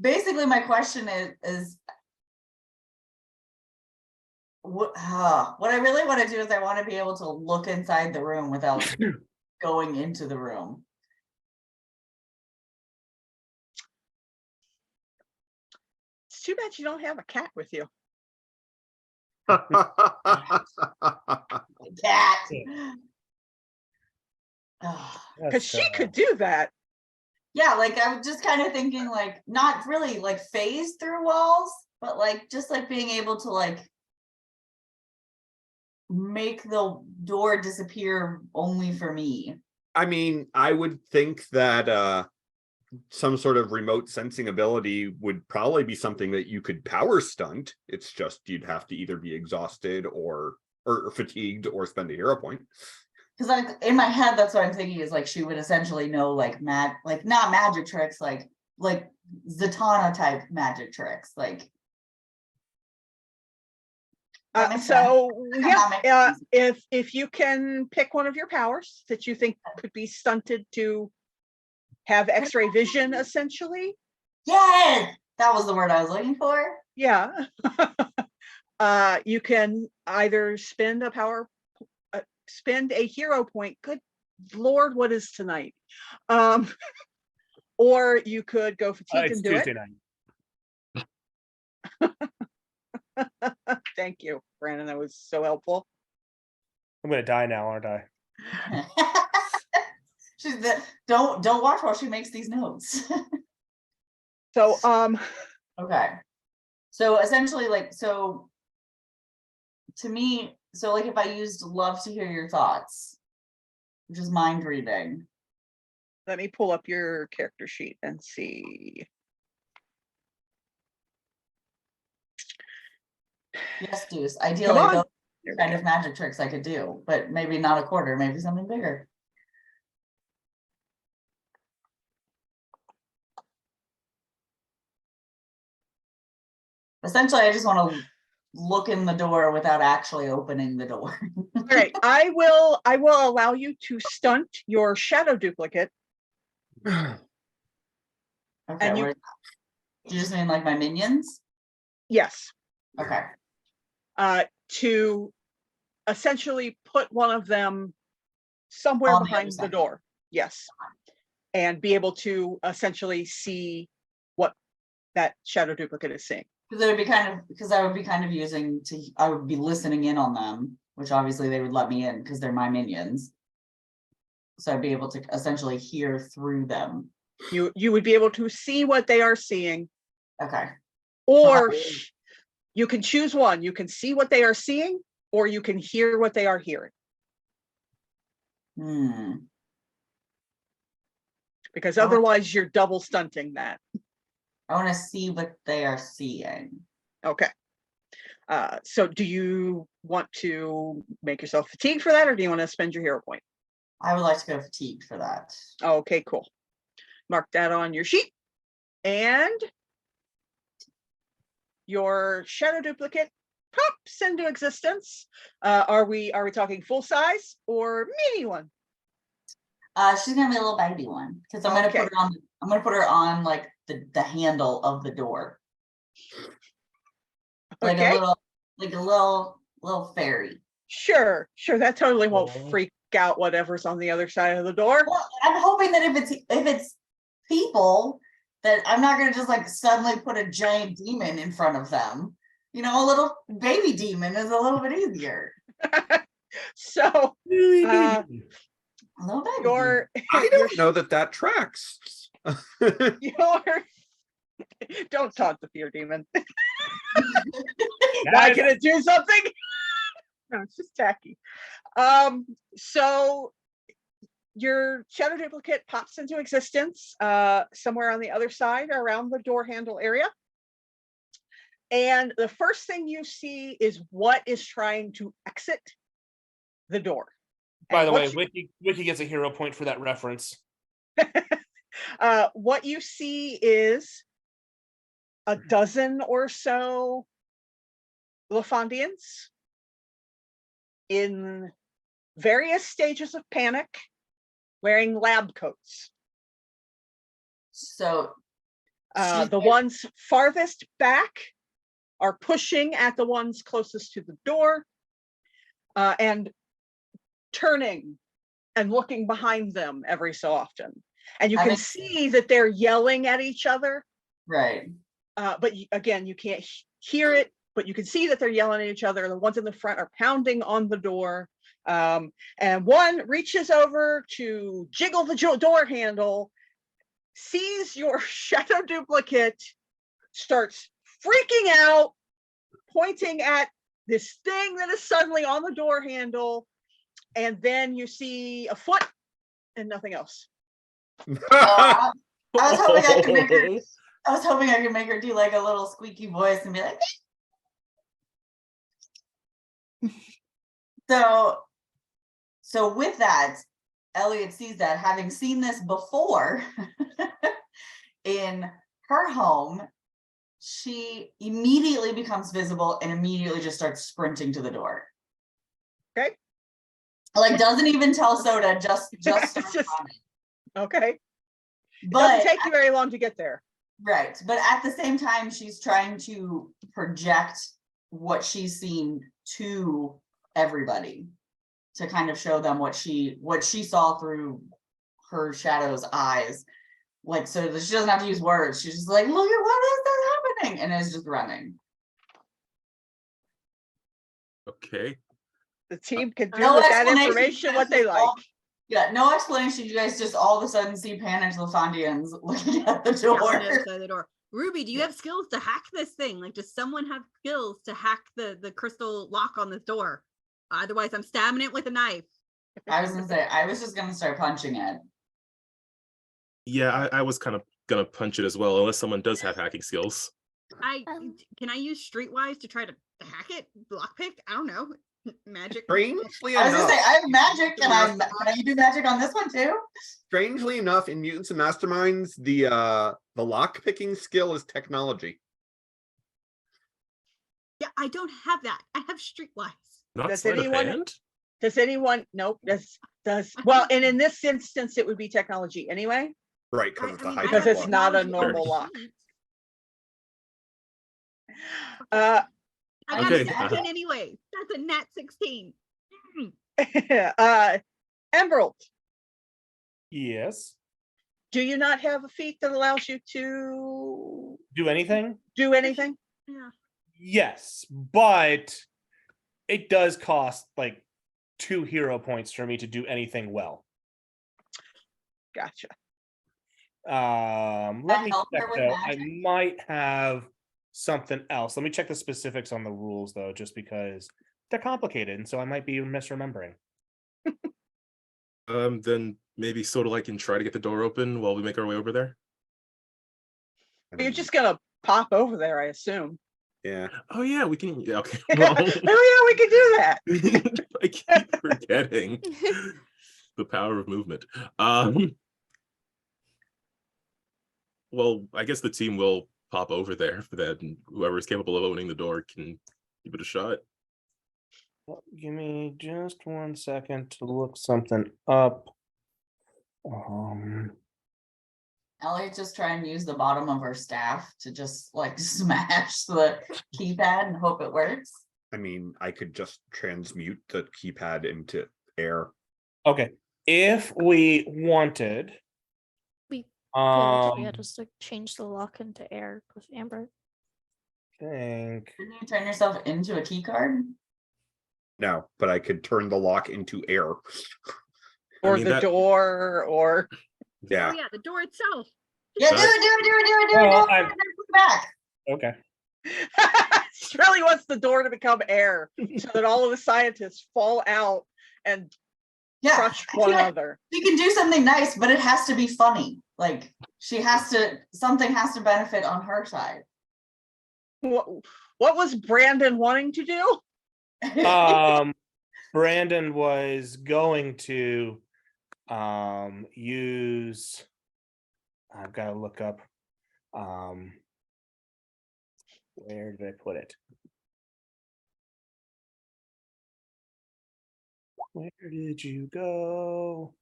Basically, my question is what I really want to do is I want to be able to look inside the room without going into the room. It's too bad you don't have a cat with you. Cat. Because she could do that. Yeah, like I was just kind of thinking, like, not really like phase through walls, but like just like being able to like make the door disappear only for me. I mean, I would think that some sort of remote sensing ability would probably be something that you could power stunt. It's just you'd have to either be exhausted or fatigued or spend a hero point. Because like in my head, that's what I'm thinking is like she would essentially know like like not magic tricks, like Zatanna type magic tricks, like. That makes So sense. yeah, That makes if you can pick one of your powers that you think could be stunted to have X-ray vision, essentially. Yes, that was the word I was looking for. Yeah. You can either spend a hero point. Good Lord, what is tonight? Or you could go fatigue It's and do Tuesday it. night. Thank you, Brandon. That was so helpful. I'm gonna die now, aren't I? She's don't watch while she makes these notes. So Okay. So essentially, like, so to me, so like if I used love to hear your thoughts, which is mind reading. let me pull up your character sheet and see. Yes, Deuce. Come Ideally, on. those There we kind go. of magic tricks I could do, but maybe not a quarter, maybe something bigger. Essentially, I just want to look in the door without actually opening the door. All right, I will allow you to stunt your shadow duplicate. Okay, And you- do you just mean like my minions? Yes. Okay. To essentially put one of them somewhere On the behind other the side. door. Yes. And be able to essentially see what that shadow duplicate is seeing. Because it would be I would be kind of I would be listening in on them, which obviously they would let me in because they're my minions. So I'd be able to essentially hear through them. You would be able to see what they are seeing, Okay. or you can choose one. You can see what they are seeing, or you can hear what they are hearing. Because otherwise you're double stunting that. I want to see what they are seeing. Okay. So do you want to make yourself fatigued for that, or do you want to spend your hero point? I would like to go fatigued for that. Okay, cool. Mark that on your sheet. And your shadow duplicate pops into existence. Are we talking full size or mini one? She's gonna be a little baby one because I'm gonna Okay. put her on like the handle of the door. Like Okay. a little little fairy. Sure, that totally won't Oh. freak out whatever's on the other side of the door. Well, I'm hoping that if it's people, that I'm not gonna just like suddenly put a giant demon in front of them. You know, a little baby demon is a little bit easier. So uh, A little baby demon. your I don't know that tracks. your don't taunt the fear demon. Why Guys, can it do something? No, it's just tacky. So your shadow duplicate pops into existence somewhere on the other side around the door handle area. And the first thing you see is what is trying to exit the door. by And the way, what Wiki gets a hero point for that reference. what you see is a dozen or so Lafondians in various stages of panic, wearing lab coats. So The ones farthest back are pushing at the ones closest to the door and turning and looking behind them every so often. And you can see that they're yelling at each other. right. But again, you can't hear it, but you can see that they're yelling at each other. The ones in the front are pounding on the door. And one reaches over to jiggle the door handle, sees your shadow duplicate, starts freaking out, pointing at this thing that is suddenly on the door handle. And then you see a foot and nothing else. I was hoping I could make her. I was hoping I could make her do like a little squeaky voice and be like, so with that, Elliot sees that, having seen this before in her home, she immediately becomes visible and immediately just starts sprinting to the door. Okay. Like doesn't even tell Soda, just starts Just- running. Okay. But Doesn't take you very long to get there. right, but at the same time, she's trying to project what she's seen to everybody to kind of show them what she saw through her shadow's eyes. Like, so that she doesn't have to use words. She's just like, look at what is this happening? And it's just running. Okay. The team can do No with that explanation, information you what guys they just like. Yeah, no explanation. You guys just all of a sudden see panicked Lafondians looking at the Yeah, on the door. other side of the door. Ruby, do you have skills to hack this thing? Like, does someone have skills to hack the crystal lock on this door? Otherwise, I'm stabbing it with a knife. I was gonna say, I was just gonna start punching it. Yeah, I was kind of gonna punch it as well, unless someone does have hacking skills. Can I use Streetwise to try to hack it? Lockpick? I don't know. Magic. Strangely I was gonna say, enough, I have magic, and can you do magic on this one too? strangely enough, in Mutants and Masterminds, the lock picking skill is technology. Yeah, I don't have that. I have Streetwise. Not Does sleight of anyone- hand? Does anyone? Nope. Does well, and in this instance, it would be technology anyway, Right, because it's a high Because tech it's lock. not a technology normal on lock. sheet. Uh, I got Okay, a 16 anyway. That's a nat 16. Emerald, Yes. do you not have a feat that allows you to Do anything? do anything? Yeah. Yes, but it does cost like 2 hero points for me to do anything well. Gotcha. Let me help her check with though. I magic? might have something else. Let me check the specifics on the rules though, just because they're complicated, and so I might be misremembering. Then maybe Soda can try to get the door open while we make our way over there. You're just gonna pop over there, I assume. Yeah. Oh yeah, we can. Yeah, okay. Oh Well, yeah, we can do that. I keep forgetting the power of movement. Well, I guess the team will pop over there for that, and whoever is capable of opening the door can give it a shot. Give me just 1 second to look something up. Elliot just try and use the bottom of her staff to just like smash the keypad and hope it works. I mean, I could just transmute the keypad into air. Okay. If we wanted, We had just like change the lock into air with Amber. think Didn't you turn yourself into a key card? No, but I could turn the lock into air. Or mean, the that- door, or Yeah. Oh yeah, the door itself. Yeah, do it, Well, do it, I'm- put it back. okay. she really wants the door to become air so that all of the scientists fall out and Yeah, crush I one feel like another. she can do something nice, but it has to be funny. Like something has to benefit on her side. What was Brandon wanting to do? Brandon was going to use, I've got to look up where did I put it? Where did you go?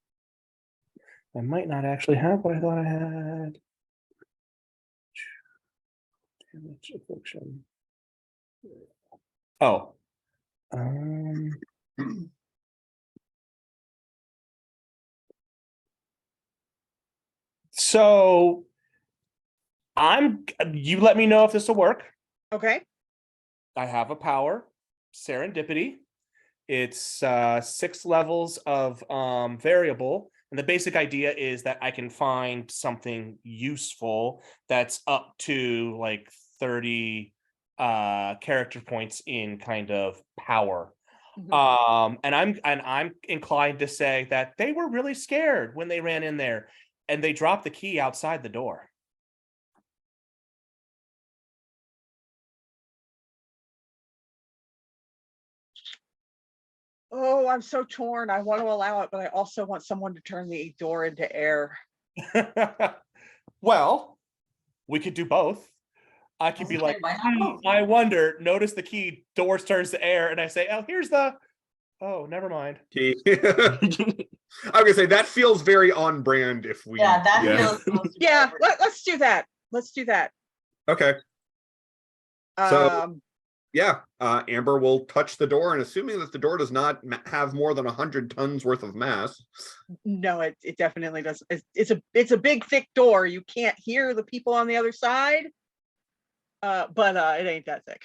I might not actually have what I thought I had. Damage affliction. Oh. So you let me know if this will work. Okay. I have a power, serendipity. It's 6 levels of variable. And the basic idea is that I can find something useful that's up to like 30 character points in kind of power. Mhm. And I'm inclined to say that they were really scared when they ran in there and they dropped the key outside the door. Oh, I'm so torn. I want to allow it, but I also want someone to turn the door into air. Well, we could do both. I could be Okay, like, why not both? I wonder, notice the key, doors turns to air, and I say, oh, here's the, oh, never mind. I was gonna say that feels very on brand if we. Yeah, that Yeah. feels supposed to be Yeah, over. let's do that. Let's do that. Okay. So- Um, Yeah. Amber will touch the door, and assuming that the door does not have more than 100 tons worth of mass. no, it definitely doesn't. It's a big thick door. You can't hear the people on the other side. But it ain't that thick.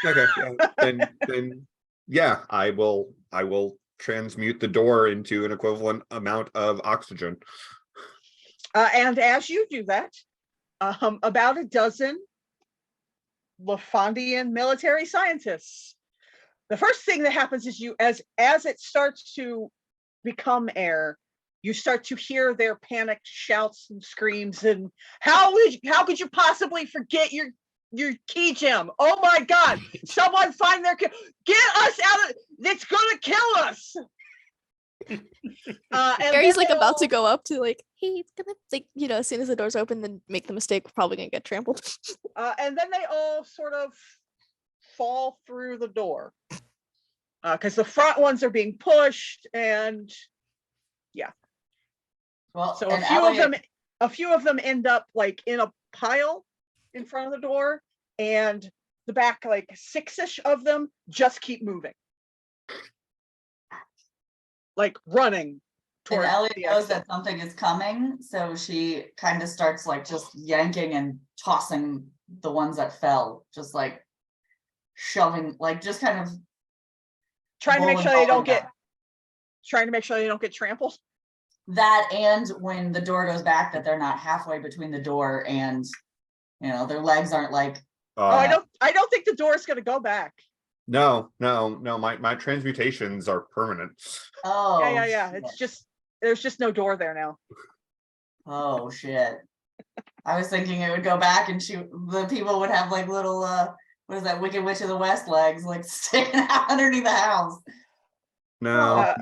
Okay. Yeah. Then yeah, I will transmute the door into an equivalent amount of oxygen. And as you do that, about a dozen Lafondian military scientists. The first thing that happens is as it starts to become air, you start to hear their panicked shouts and screams. And how could you possibly forget your key gem? Oh my God! Someone find their get us out of! It's gonna kill us. And Gary's then like they about to all- go up to like, hey, it's gonna like, as soon as the door's open, then make the mistake, we're probably gonna get trampled. And then they all sort of fall through the door because the front ones are being pushed, and Well, so and a few of them end up like in a pile in front of the door, and the back like 6-ish of them just keep moving, like running And toward Elliot the knows exit. that something is coming, so she kind of starts like just yanking and tossing the ones that fell, just like shoving, like just kind of Trying to make rolling sure they all don't of them. get trying to make sure they don't get trampled. That, and when the door goes back, that they're not halfway between the door and their legs aren't like. Oh, I don't think the door's gonna go back. No. My transmutations are permanent. Oh Yeah. shit. It's just there's just no door there now. Oh shit. I was thinking it would go back and the people would have like little what is that, Wicked Witch of the West legs like sticking out underneath the house. No.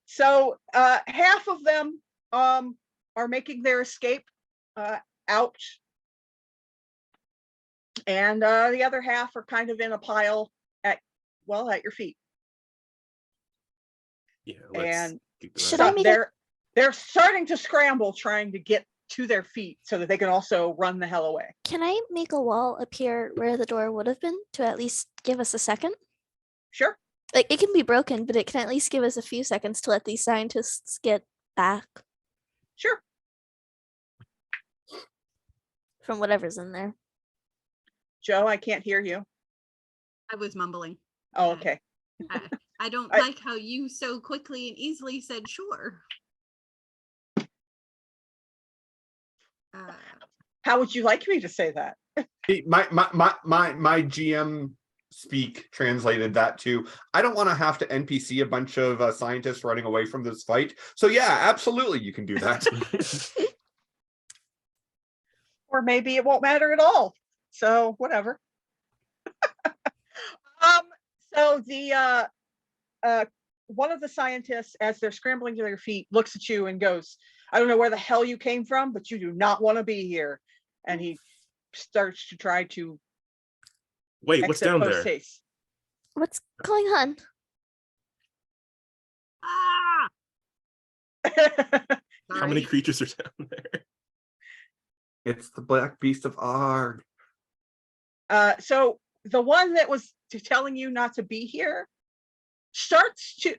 So half of them are making their escape out, and the other half are kind of in a pile at your feet. Yeah. And Keep Should that. I make it? they're starting to scramble, trying to get to their feet so that they can also run the hell away. Can I make a wall appear where the door would have been to at least give us a second? Sure. Like, it can be broken, but it can at least give us a few seconds to let these scientists get back Sure. from whatever's in there. Joe, I can't hear you. I was mumbling. Oh, okay. I don't I- like how you so quickly and easily said sure. How would you like me to say that? My GM speak translated that to, I don't want to have to NPC a bunch of scientists running away from this fight. So yeah, absolutely, you can do that. Or maybe it won't matter at all. So whatever. So the one of the scientists, as they're scrambling to their feet, looks at you and goes, I don't know where the hell you came from, but you do not want to be here. And he starts to try to Wait, what's exit down post there? haste. What's going on? Ah! How many Sorry. creatures are down there? It's the Black Beast of Arg. So the one that was telling you not to be here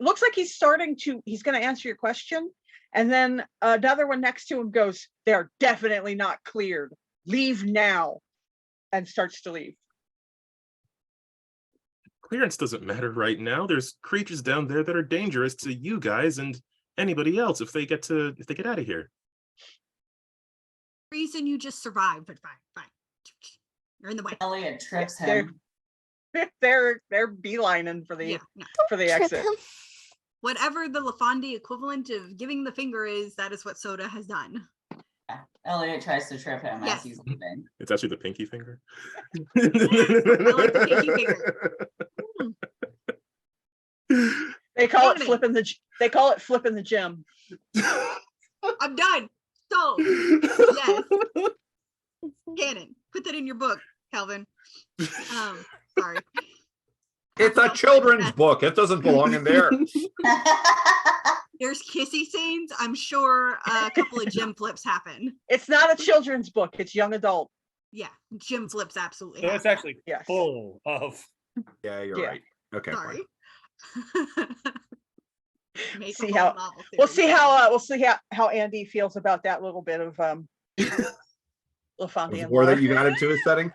looks like he's going to answer your question. And then another one next to him goes, they're definitely not cleared. Leave now. And starts to leave. Clearance doesn't matter right now. There's creatures down there that are dangerous to you guys and anybody else if they get out of here. Reason you just survived, but fine. You're in the way. Elliot trips They're- him. They're beelining for the Yeah, no. for the Trip exit. him. Whatever the LaFonde equivalent of giving the finger is, that is what Soda has done. Yeah. Elliot tries to trip him Yes. as he's leaving. It's actually the pinky finger. I like the pinky finger. They call it Damn it. flipping the gem. I'm done. So, yes, canon. Put that in your book, Calvin. Sorry. It's a children's book. It doesn't belong in there. There's kissy scenes. I'm sure a couple of gem flips happen. It's not a children's book, it's young adult. Yeah, gem flips absolutely So it's happen. actually Yes. full of. Yeah, you're Yeah. right. Okay, Sorry. fine. Make a See whole how- novel We'll series. see how Andy feels about that little bit of LaFontaine More lore. that you added to his setting.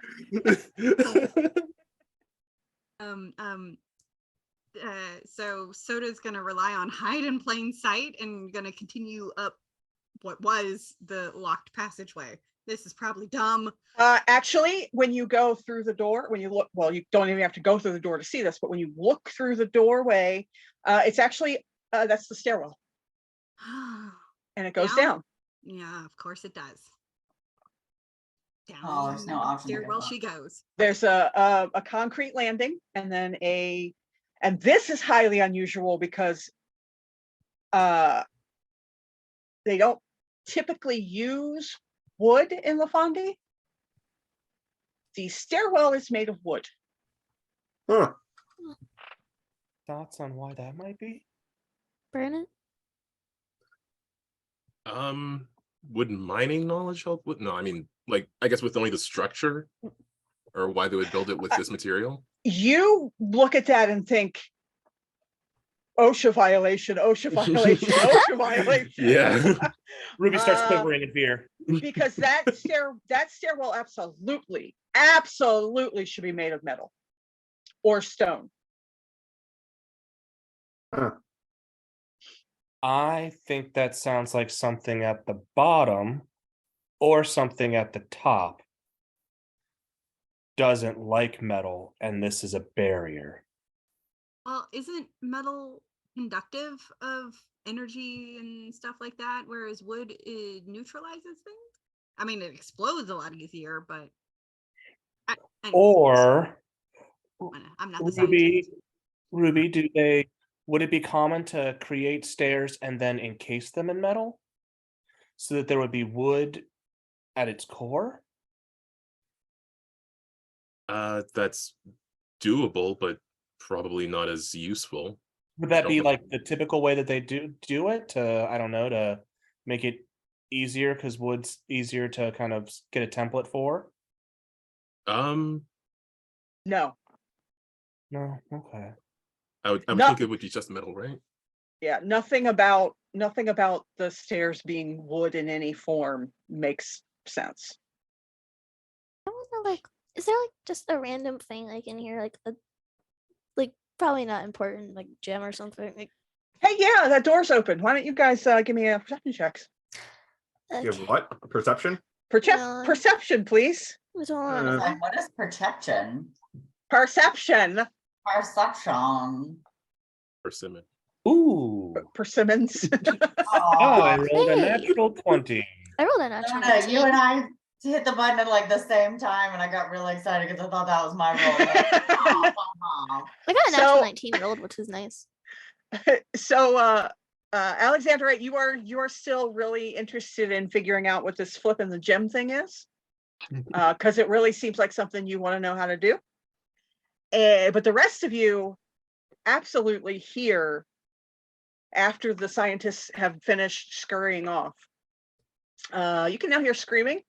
So Soda's gonna rely on hide in plain sight and gonna continue up what was the locked passageway. This is probably dumb. Actually, when you go through the door, when you look, well, you don't even have to go through the door to see this, but when you look through the doorway, it's actually that's the stairwell, and it goes down. Yeah, of course it does. Down Oh, there's no option to go stairwell up. she goes. There's a concrete landing, and then and this is highly unusual because they don't typically use wood in LaFonde. The stairwell is made of wood. Huh. Thoughts on why that might be? Burn it. Would mining knowledge help with? No, I mean, like, I guess with only the structure, or why they would build it with this material. You look at that and think, OSHA violation, OSHA violation, OSHA violation. Yeah. Ruby starts Uh, quivering in fear. Because that stairwell absolutely should be made of metal or stone. Huh. I think that sounds like something at the bottom or something at the top doesn't like metal, and this is a barrier. Well, isn't metal conductive of energy and stuff like that, whereas wood neutralizes things? I mean, it explodes a lot easier, but anyways, Or I'm not the scientist. Ruby, would it be common to create stairs and then encase them in metal so that there would be wood at its core? That's doable, but probably not as useful. Would that don't be know. like the typical way that they do it to, I don't know, to make it easier because wood's easier to kind of get a template for? No. No. Okay. I would No. think it would be just metal, right? Yeah, nothing about the stairs being wood in any form makes sense. I wonder, like, is there like just a random thing like in here, like probably not important, like gem or something? Like, Hey, yeah, that door's open. Why don't you guys give me a perception checks? You have what? Perception? No. Perception, please. what's going on? Like, what is perception? Perception. Perception. Persimmon. Ooh. Persimmons. Oh, I Oh, rolled a Hey. natural 20. I rolled a no, natural. no, you 19. and I hit the button at like the same time, and I got really excited because I thought that was my roll. I got a natural So- 19 rolled, which is nice. So Alexandra, you are still really interested in figuring out what this flipping the gem thing is, because it really seems like something you want to know how to do. But the rest of you absolutely hear, after the scientists have finished scurrying off, you can now hear screaming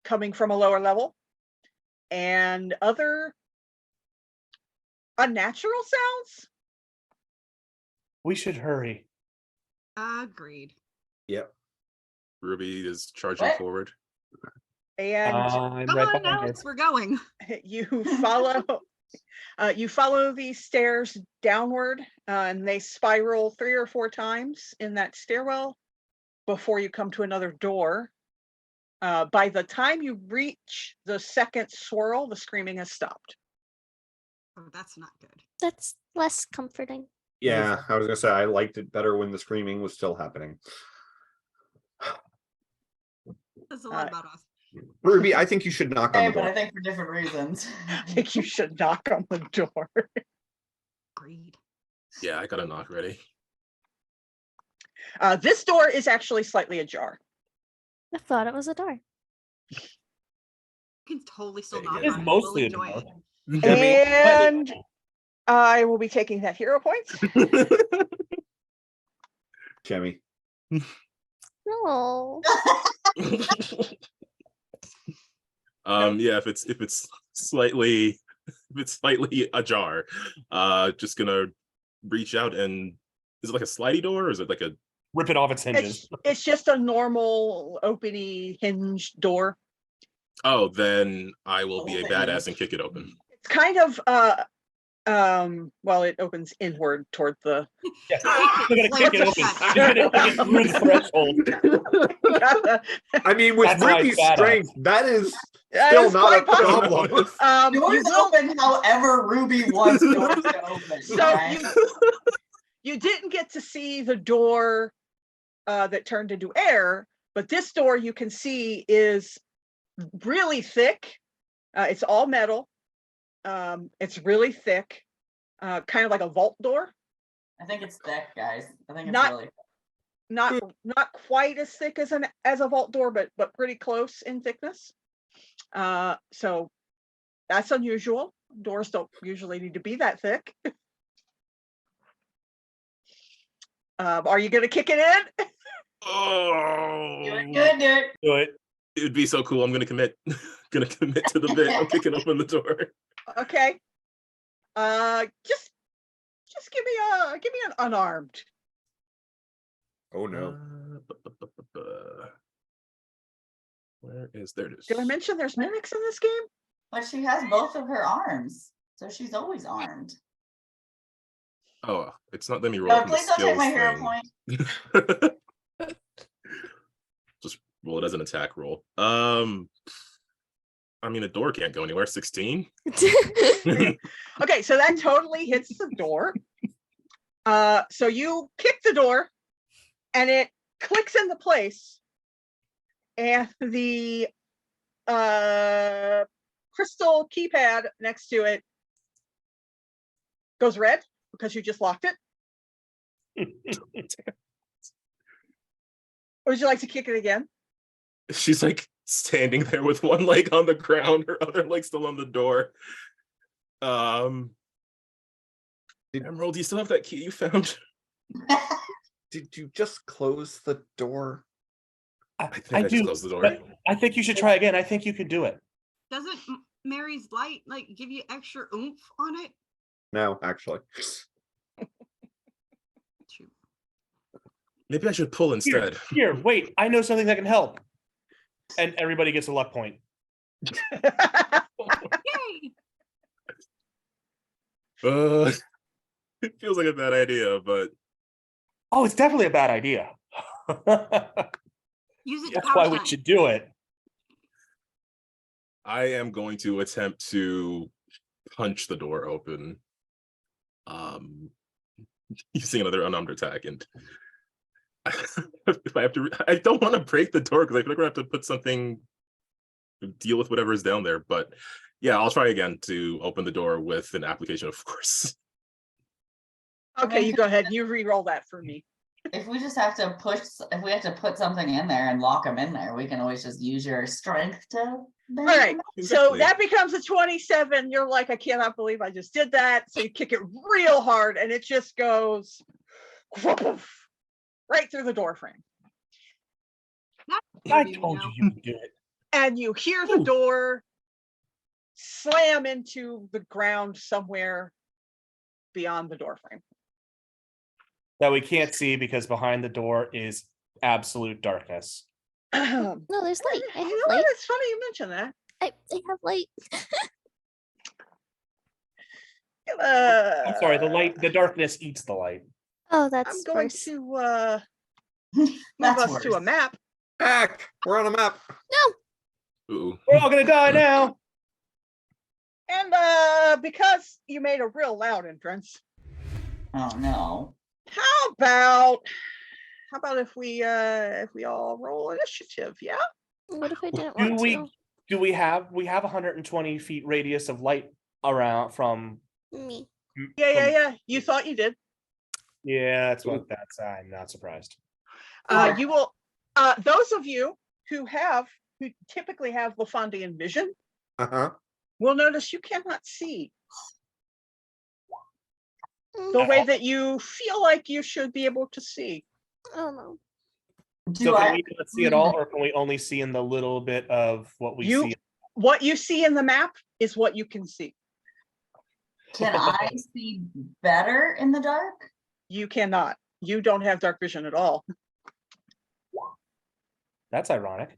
coming from a lower level and other unnatural sounds. We should hurry. Agreed. Yep. Ruby is charging What? forward. And I'm Come right on, behind her. Alex, we're going. you follow these stairs downward, and they spiral 3 or 4 times in that stairwell before you come to another door. By the time you reach the second swirl, the screaming has stopped. Oh, that's not good. That's less comforting. Yeah, I was gonna say I liked it better when the screaming was still happening. That's a lot Uh, about us. Ruby, I think you should knock on Okay, the but I door. think for different reasons. I think you should knock on the door. Agreed. Yeah, I got a knock ready. This door is actually slightly ajar. I thought it was a door. You can totally still There knock you It's on it. mostly We'll a enjoy door. it. And I will be taking that hero point. Jemmy. No. Yeah, if it's slightly ajar, just gonna reach out and is it like a slidey door or is it like a Rip it off its hinges. It's just a normal openy hinge door. then I will be a Open badass it. and kick it open. It's kind of well, it opens inward toward the Yeah. Kick We're it, gonna kick it slam open. it You're gonna get through the threshold. I mean, with That's why it's Ruby's badass. strength, that is That still is not a quite possible. problem. You Doors will, open however Ruby wants doors to open. so alright? you didn't get to see the door that turned into air, but this door you can see is really thick. It's all metal. It's really thick, kind of like a vault door. I think it's thick, guys. I think it's Not- really Not quite as thick as a vault door, but pretty close in thickness. So that's unusual. Doors don't usually need to be that thick. Are you gonna kick it in? Oh, do it, do it, do it. Do it. it would be so cool. I'm gonna commit to the bit. I'm kicking open the door. Okay. Just give me an unarmed. Oh no. Where is there? It is. Did I mention there's mimics in this game? But she has both of her arms, so she's always armed. Oh, it's not letting me roll. No, up in the please don't take my skills hero thing. point. Just roll it as an attack roll. I mean, a door can't go anywhere. 16. Okay, so that totally hits the door. So you kick the door and it clicks into place. And the crystal keypad next to it goes red because you just locked it. Or would you like to kick it again? She's like standing there with one leg on the ground, her other leg still on the door. Emerald, do you still have that key you found? Did you just close the door? I think I just do, closed the door. but I think you should try again. I think you could do it. Doesn't Mary's light like give you extra oomph on it? No, actually. Shoot. Maybe I should pull instead. Here, wait. I know something that can help. And everybody gets a luck point. Yay! It feels like a bad idea, but Oh, it's definitely a bad idea. Use it. That's power why we shine. should do it. I am going to attempt to punch the door open. Using another unarmed attack, and if I have to, I don't want to break the door because I feel like we're gonna have to put something, deal with whatever is down there. But yeah, I'll try again to open the door with an application of force. Okay, you go ahead. You re-roll that for me. If we just have to push, if we have to put something in there and lock them in there, we can always just use your strength to. All right. So Exactly. that becomes a 27. You're like, I cannot believe I just did that. So you kick it real hard and it just goes right through the door frame. I Maybe, told you could do it. And you hear the Ooh. door slam into the ground somewhere beyond the door frame. That we can't see because behind the door is absolute darkness. No, there's light. I You have know what? light. It's funny you mention that. I have light. I'm sorry, the darkness eats the light. Oh, I'm that's going worse. to move That's us to a worse. map. Back! We're on a map. Ooh. We're all gonna die now. And because you made a real loud entrance, Oh no. how about if we all roll initiative, yeah? What if I didn't Do want we to? we have 120 feet radius of light around from Me. Yeah. You thought you did. Yeah, that's I'm not surprised. You will those of you who typically have Lafondian vision Uh-huh. will notice you cannot see the way that you feel like you should be able to see. Oh no. Do So can I? we not see it all, or can we only see in the little bit of what we see? What you see in the map is what you can see. Can I see better in the dark? You cannot. You don't have dark vision at all. That's ironic.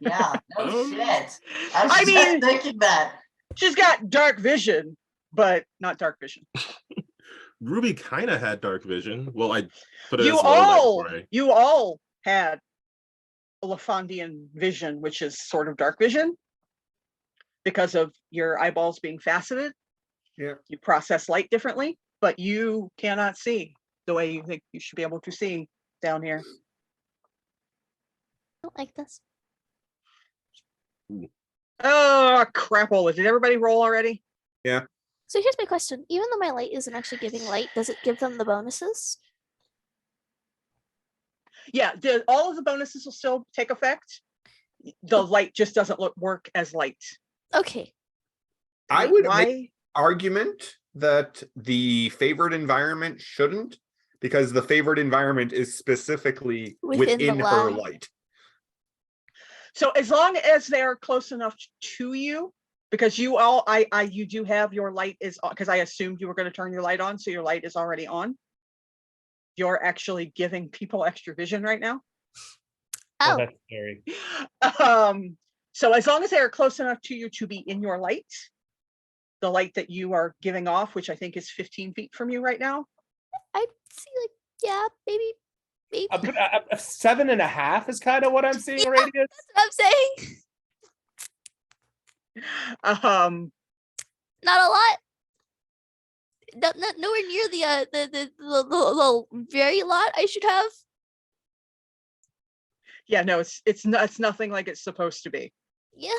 Yeah. No Um, shit. I I was mean- just thinking that. She's got dark vision, but not dark vision. Ruby kind of had dark vision. Well, I put it You as low light all before I- you all had Lafondian vision, which is sort of dark vision because of your eyeballs being faceted. Yeah. You process light differently, but you cannot see the way you think you should be able to see down here. I don't like this. Oh, crapola. Did everybody roll already? So here's my question. Even though my light isn't actually giving light, does it give them the bonuses? Yeah, all of the bonuses will still take effect. The light just doesn't work as light. Okay. I would make Why? argument that the favored environment shouldn't, because the favored environment is specifically Within the within her light. light. So as long as they're close enough to you, because you all, you do have your light is on, because I assumed you were going to turn your light on, so your light is already on. You're actually giving people extra vision right now. Oh, Oh, that's scary. So as long as they are close enough to you to be in your light, the light that you are giving off, which I think is 15 feet from you right now. I see. Like, yeah, maybe. A 7.5 is kind of what I'm seeing Yeah. radius. That's what I'm saying. Not a lot. Nowhere near the very lot I should have. Yeah, no, it's nothing like it's supposed to be. Yeah.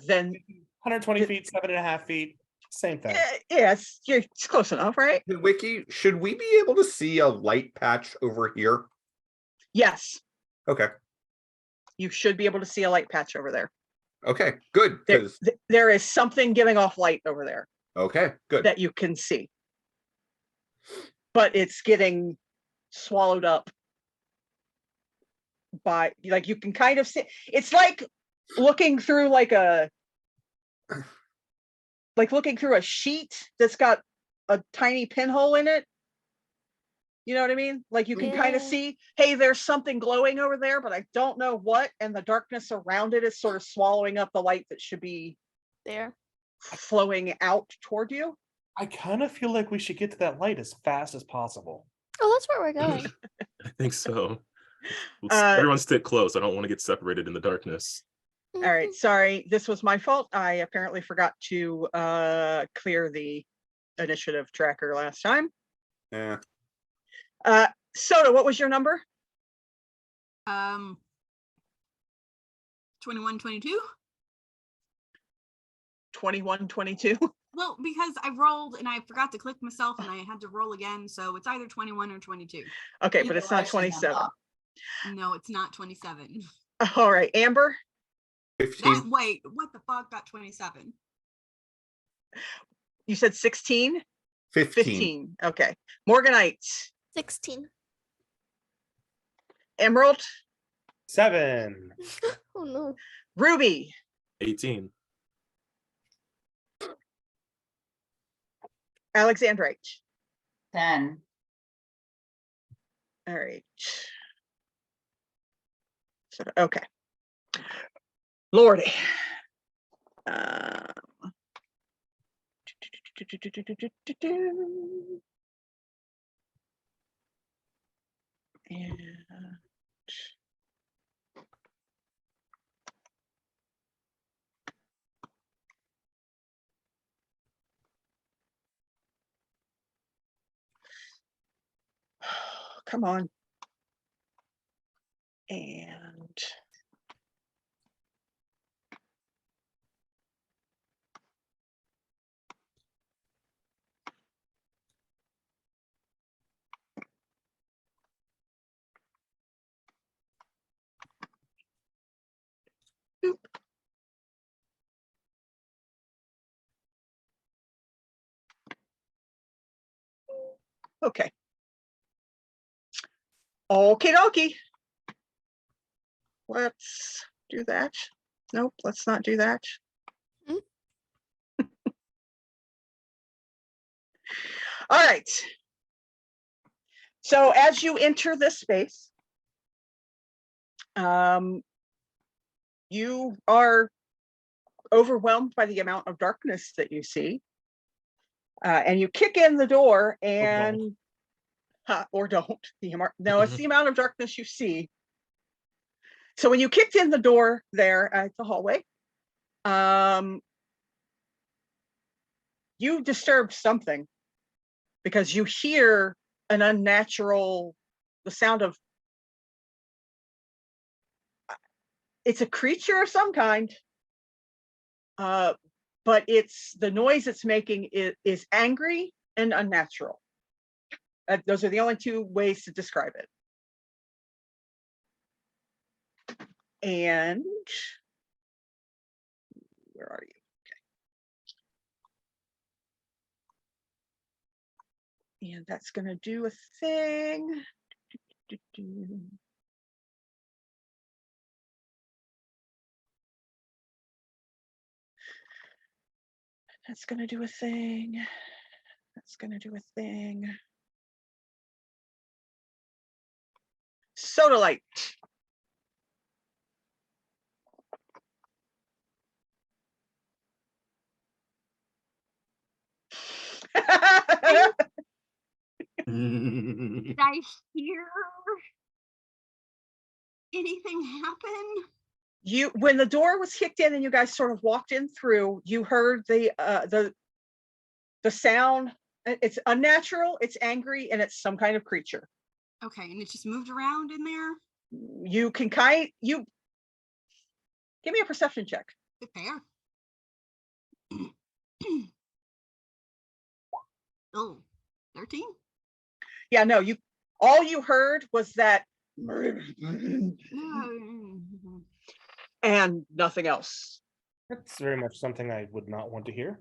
Then 120 feet, 7.5 feet, same thing. yeah, it's close enough, right? The wiki, should we be able to see a light patch over here? Yes, Okay. you should be able to see a light patch over there. Okay, good. There, 'Cause- there is something giving off light over there okay, good. that you can see. but it's getting swallowed up by, like, you can kind of see, it's like looking through like looking through a sheet that's got a tiny pinhole in it. You know what I mean? Like, you can kind of Yeah. see, hey, there's something glowing over there, but I don't know what, and the darkness around it is sort of swallowing up the light that should be There. flowing out toward you. I kind of feel like we should get to that light as fast as possible. Oh, that's where we're going. I think so. Uh, Everyone stick close. I don't want to get separated in the darkness. All right, sorry, this was my fault. I apparently forgot to clear the initiative tracker last time. Yeah. Soda, what was your number? 21, 22. 21, 22. Well, because I rolled and I forgot to click myself and I had to roll again. So it's either 21 or 22. Okay, Either but it's way, not she's gonna 27. block. No, it's not 27. All right, Amber, 15. Wait, what the fuck got 27? you said 16? 15. 15. Okay. Morganite, 16. Emerald, 7. Oh no. Ruby, 18. Alexandrite. 10. All right. So, okay. Lordy. And come on. And oop. Okay. Okie dokie. Let's do that. Nope, let's not do that. Hmm? All right. So as you enter this space, you are overwhelmed by the amount of darkness that you see. And you kick in the door and or don't. No, it's the amount of darkness you see. So when you kicked in the door there at the hallway, you disturbed something because you hear an unnatural, the sound of, it's a creature of some kind, but it's the noise it's making is angry and unnatural. Those are the only two ways to describe it. And where are you? Okay. And that's going to do a thing. That's going to do a thing. That's going to do a thing. Soda light. Did I hear anything happen? When the door was kicked in and you guys sort of walked in through, you heard the sound. It's unnatural, it's angry, and it's some kind of creature. Okay, and it just moved around in there. You can give me a perception check. Fair. Oh, 13? Yeah, no, all you heard was that and nothing else. That's very much something I would not want to hear.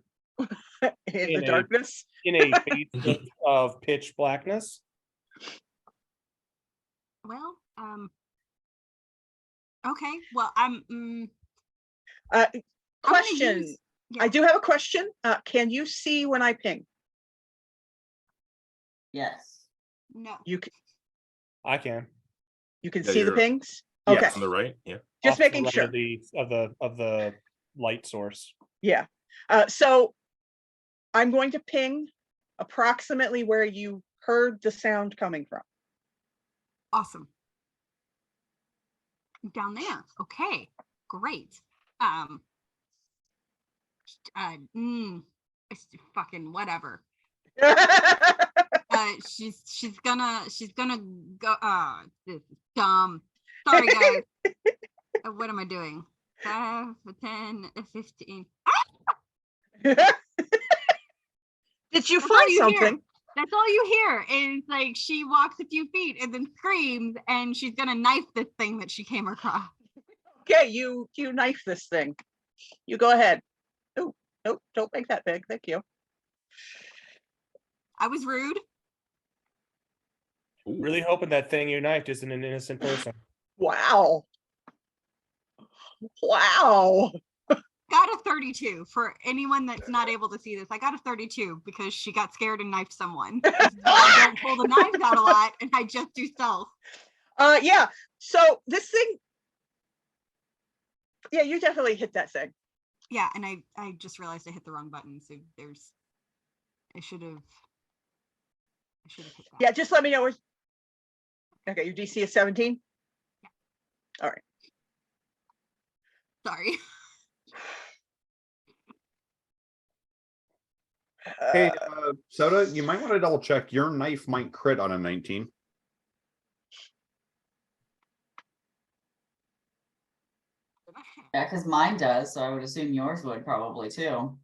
in In the a- darkness. in a face of pitch blackness. Well, okay. Well, I'm gonna Question. use- I yeah. do have a question. Can you see when I ping? Yes. No. You can, I can. you can Yeah, see the you're- pings? Yes. Okay, On the right, yeah. just Off to the making right sure. of the light source. Yeah. So I'm going to ping approximately where you heard the sound coming from. Awesome. Down there. Okay. Great. It's fucking whatever. She's gonna go. This is dumb. Sorry, guys. What am I doing? 5, 10, 15. Did you That's all find you hear. something? That's all you hear is like she walks a few feet and then screams, and she's gonna knife this thing that she came across. Okay, you knife this thing. You go ahead. Oh, nope, don't make that big. Thank you. I was rude. Ooh. Really hoping that thing you knifed isn't an innocent person. Wow. Wow. Got a 32 for anyone that's not able to see this. I got a 32 because she got scared and knifed someone. I don't pull the knives out a lot, and I just do stealth. Yeah. So this thing. Yeah, you definitely hit that thing. Yeah, and I just realized I hit the wrong button. So I should have hit that. Yeah, just let me know where. Okay, your DC is 17. Yeah. All right. Sorry. Hey, Soda, you might want to double check. Your knife might crit on a 19. Yeah, because mine does, so I would assume yours would probably too.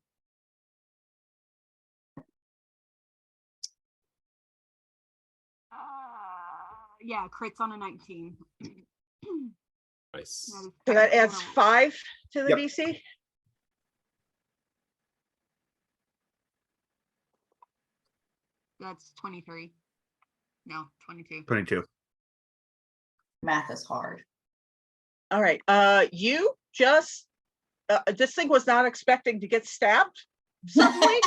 Yeah, crits on a 19. Nice. So that adds 5 to the Yep. DC. That's 23. No, 22. 22. Math is hard. All right. You just this thing was not expecting to get stabbed suddenly.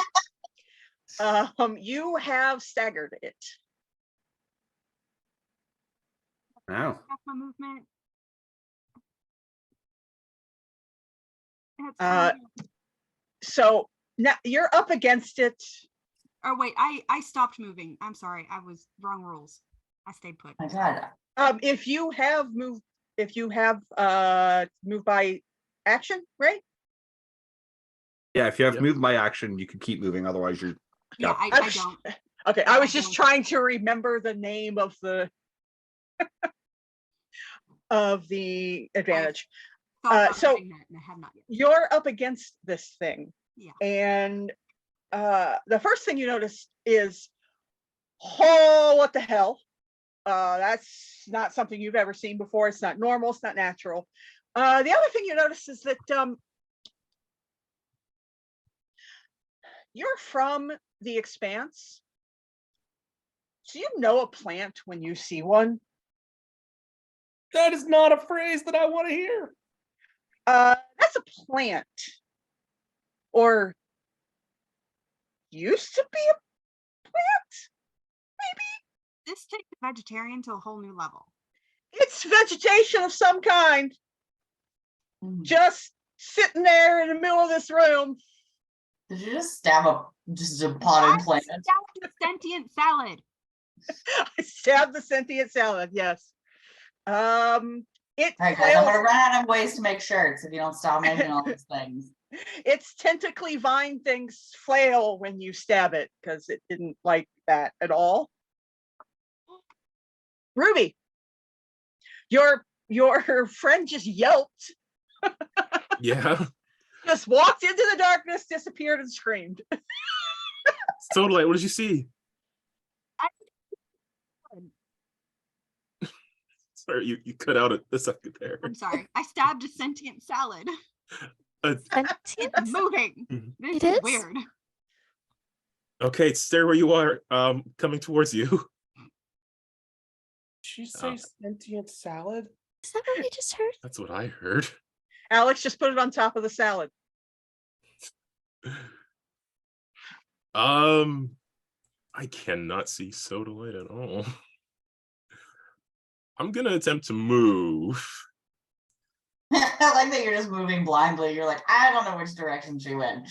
You have staggered it. Wow. Half my movement. That's Uh, fine. So now you're up against it. Oh wait, I stopped moving. I'm sorry. I was wrong rules. I stayed put. My God. If you have moved by action, right? Yeah, if you have Yep. moved by action, you can keep moving. Otherwise, you're. Yeah, Yep. I don't. Okay, I was I just don't. trying to remember the name of the of the advantage. Thought about So doing that, and I have not yet. you're up against this thing. Yeah. And the first thing you notice is, oh, what the hell? That's not something you've ever seen before. It's not normal. It's not natural. The other thing you notice is that you're from the expanse. So you know a plant when you see one. That is not a phrase that I want to hear. That's a plant. Or used to be a plant, maybe? This takes a vegetarian to a whole new level. It's vegetation of some kind, just sitting there in the middle of this room. Did you just stab a potted plant? Stabbed a sentient salad. I stabbed the sentient salad, yes. It All right, guys, I'm flails, gonna run out of ways to make shirts if you don't stop making all these things. its tentacly vine things flail when you stab it, because it didn't like that at all. Ruby, your friend just yelped, Yeah. just walked into the darkness, disappeared, and screamed. So like, what did you see? Sorry, you cut out a second there. I'm sorry. I stabbed a sentient salad. Uh, Sentient? It's moving. Mhm. This It is is? weird. Okay, stay where you are. Coming towards you. Did she say sentient salad? Is that what we just heard? That's what I heard. Alex, just put it on top of the salad. I cannot see Sodalite at all. I'm gonna attempt to move. I like that you're just moving blindly. You're like, I don't know which direction she went.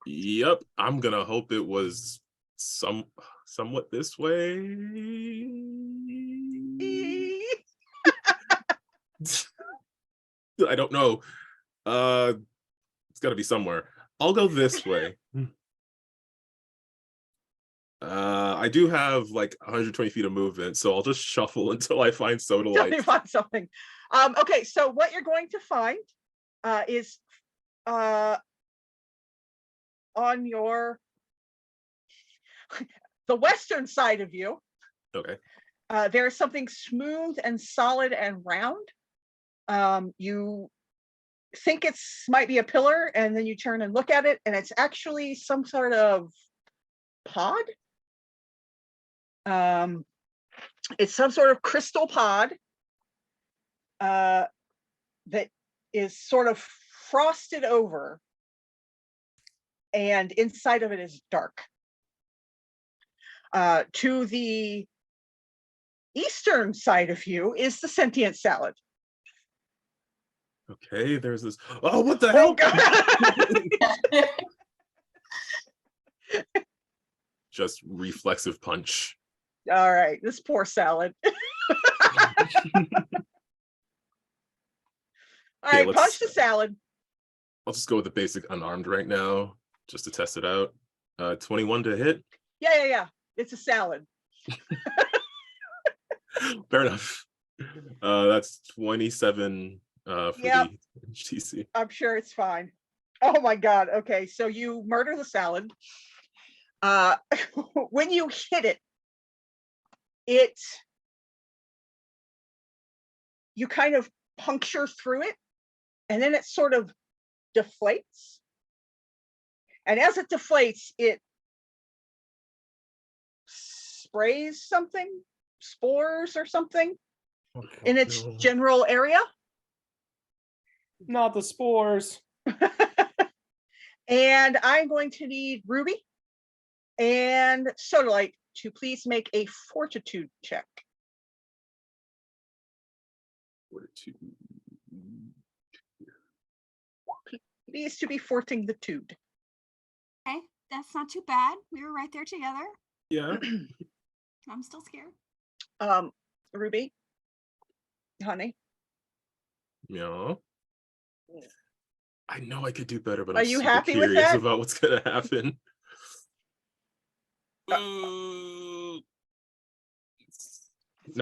Yep, I'm gonna hope it was somewhat this way. I don't know. It's gotta be somewhere. I'll go this way. I do have like 120 feet of movement, so I'll just shuffle until I find Tell me Sodalite. find something. Okay, so what you're going to find is on your the western side of you. Okay. There's something smooth and solid and round. You think it's might be a pillar, and then you turn and look at it, and it's actually some sort of pod. It's some sort of crystal pod that is sort of frosted over, and inside of it is dark. To the eastern side of you is the sentient salad. Okay, there's this. Oh, what the Oh, hell? God. Just reflexive punch. All right, this poor salad. All right, let's- punch the salad. I'll just go with the basic unarmed right now, just to test it out. 21 to hit. Yeah. It's a salad. Fair enough. That's 27 for Yep. the HTC. I'm sure it's fine. Oh my God. Okay, so you murder the salad. When you hit it, you kind of puncture through it, and then it sort of deflates. And as it deflates, it sprays something, spores or something, in its no. general area. Not the spores. And I'm going to need Ruby and Sodalite to please make a fortitude check. Please to be forting the tude. Okay, that's not too bad. We were right there together. Yeah. I'm still scared. Ruby, honey, Yeah. I know I could do better, but Are I'm you super happy with curious that? about what's gonna happen. No,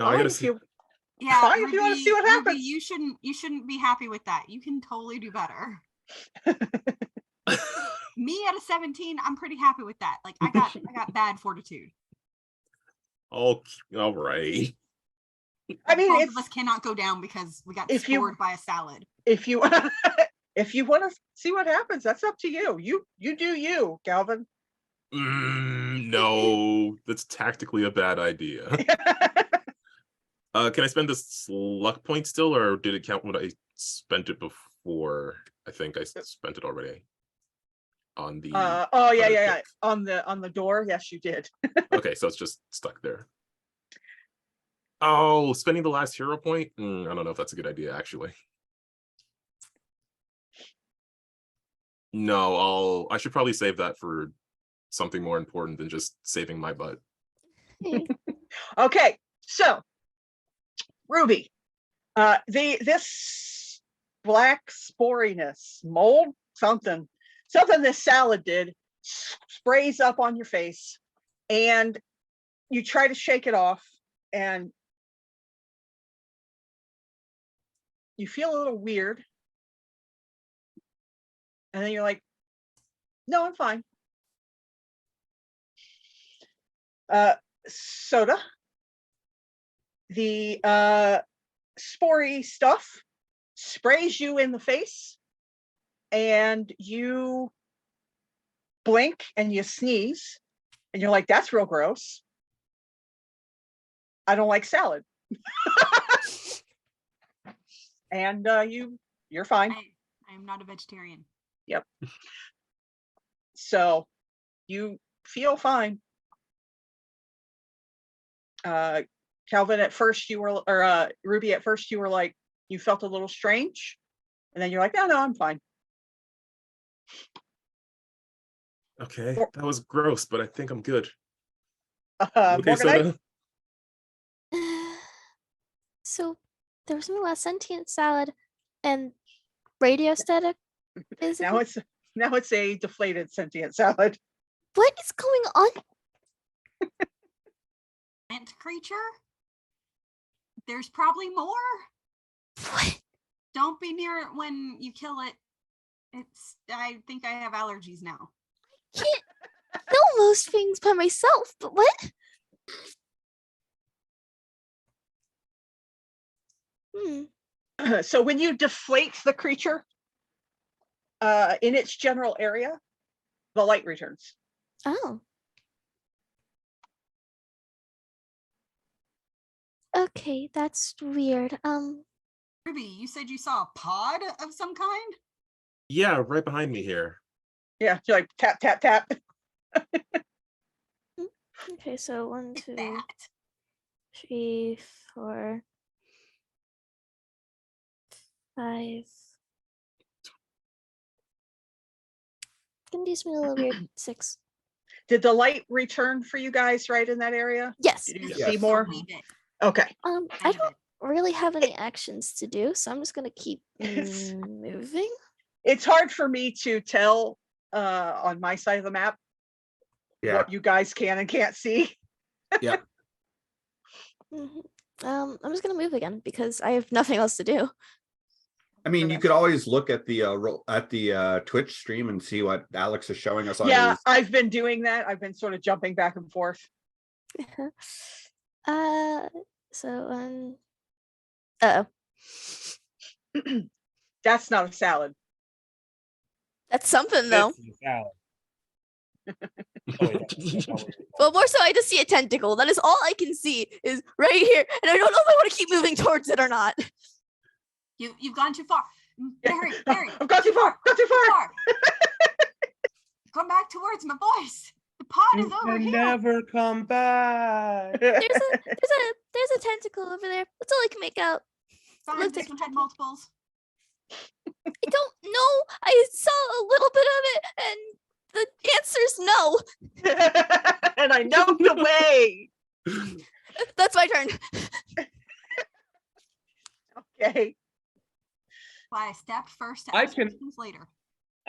I fine gotta if see. you Yeah, Fine if you wanna see what Ruby, happens. you shouldn't be happy with that. You can totally do better. Me at a 17, I'm pretty happy with that. Like I got bad fortitude. Oh, all right. I mean, Both it's of us cannot go down because we got if you- scored by a salad. if you if you want to see what happens, that's up to you. You do you, Calvin. No, that's tactically a bad idea. Can I spend this luck point still, or did it count when I spent it before? I think I spent it already. On the Oh yeah, other yeah. pick. On the door, yes, you did. Okay, so it's just stuck there. Oh, spending the last hero point? I don't know if that's a good idea, actually. No, I should probably save that for something more important than just saving my butt. Okay, so Ruby, this black sporiness, mold, something this salad did, sprays up on your face, and you try to shake it off, and you feel a little weird, and then you're like, no, I'm fine. Soda, the spory stuff sprays you in the face, and you blink and you sneeze, And you're like, that's real gross. I don't like salad. And you're fine. I am not a vegetarian. Yep. So you feel fine. Calvin, at first you were, or Ruby, at first you were like, you felt a little strange. And then you're like, no, I'm fine. Okay, that was gross, but I think I'm good. Okay, Soda. So there was no last sentient salad and radio static. now it's a deflated sentient salad. What is going on? Plant creature? There's probably more. What? Don't be near it when you kill it. I think I have allergies now. Can't know most things by myself, but what? So when you deflate the creature in its general area, the light returns. Oh. Okay, that's weird. Ruby, you said you saw a pod of some kind? Yeah, right behind me here. Yeah, you're like tap, tap, tap. Okay, so 1, 2, That. 3, 4, 5. Gonna do something a little weird. 6. Did the light return for you guys right in that area? Yes. Did you Yes. see more? A wee bit. Okay. I Kind of don't it. really have any actions to do, so I'm just gonna keep It's- moving. It's hard for me to tell on my side of the map Yeah. what you guys can and can't see. Yeah. Mhm. I'm just gonna move again because I have nothing else to do. I mean, you could always look at the Twitch stream and see what Alex is showing us on Yeah, his. I've been doing that. I've been sort of jumping back and forth. So uh-oh. That's not a salad. That's something though. This is salad. Oh, wait, that's not what Well, more so I just see a tentacle. That is all I can see is right here. And I don't know if I want to keep moving towards it or not. You've gone too far. Barry, Barry, I've gone too far. Gone too far. Come back towards my voice. The pod is You over can here. never come back. There's a tentacle over there. That's all I can make out. Fine, looks this like one a had multiples. I don't know. I saw a little bit of it and the answer's no. And I know the way. That's my turn. Okay. Why I stepped first to I ask can- questions later.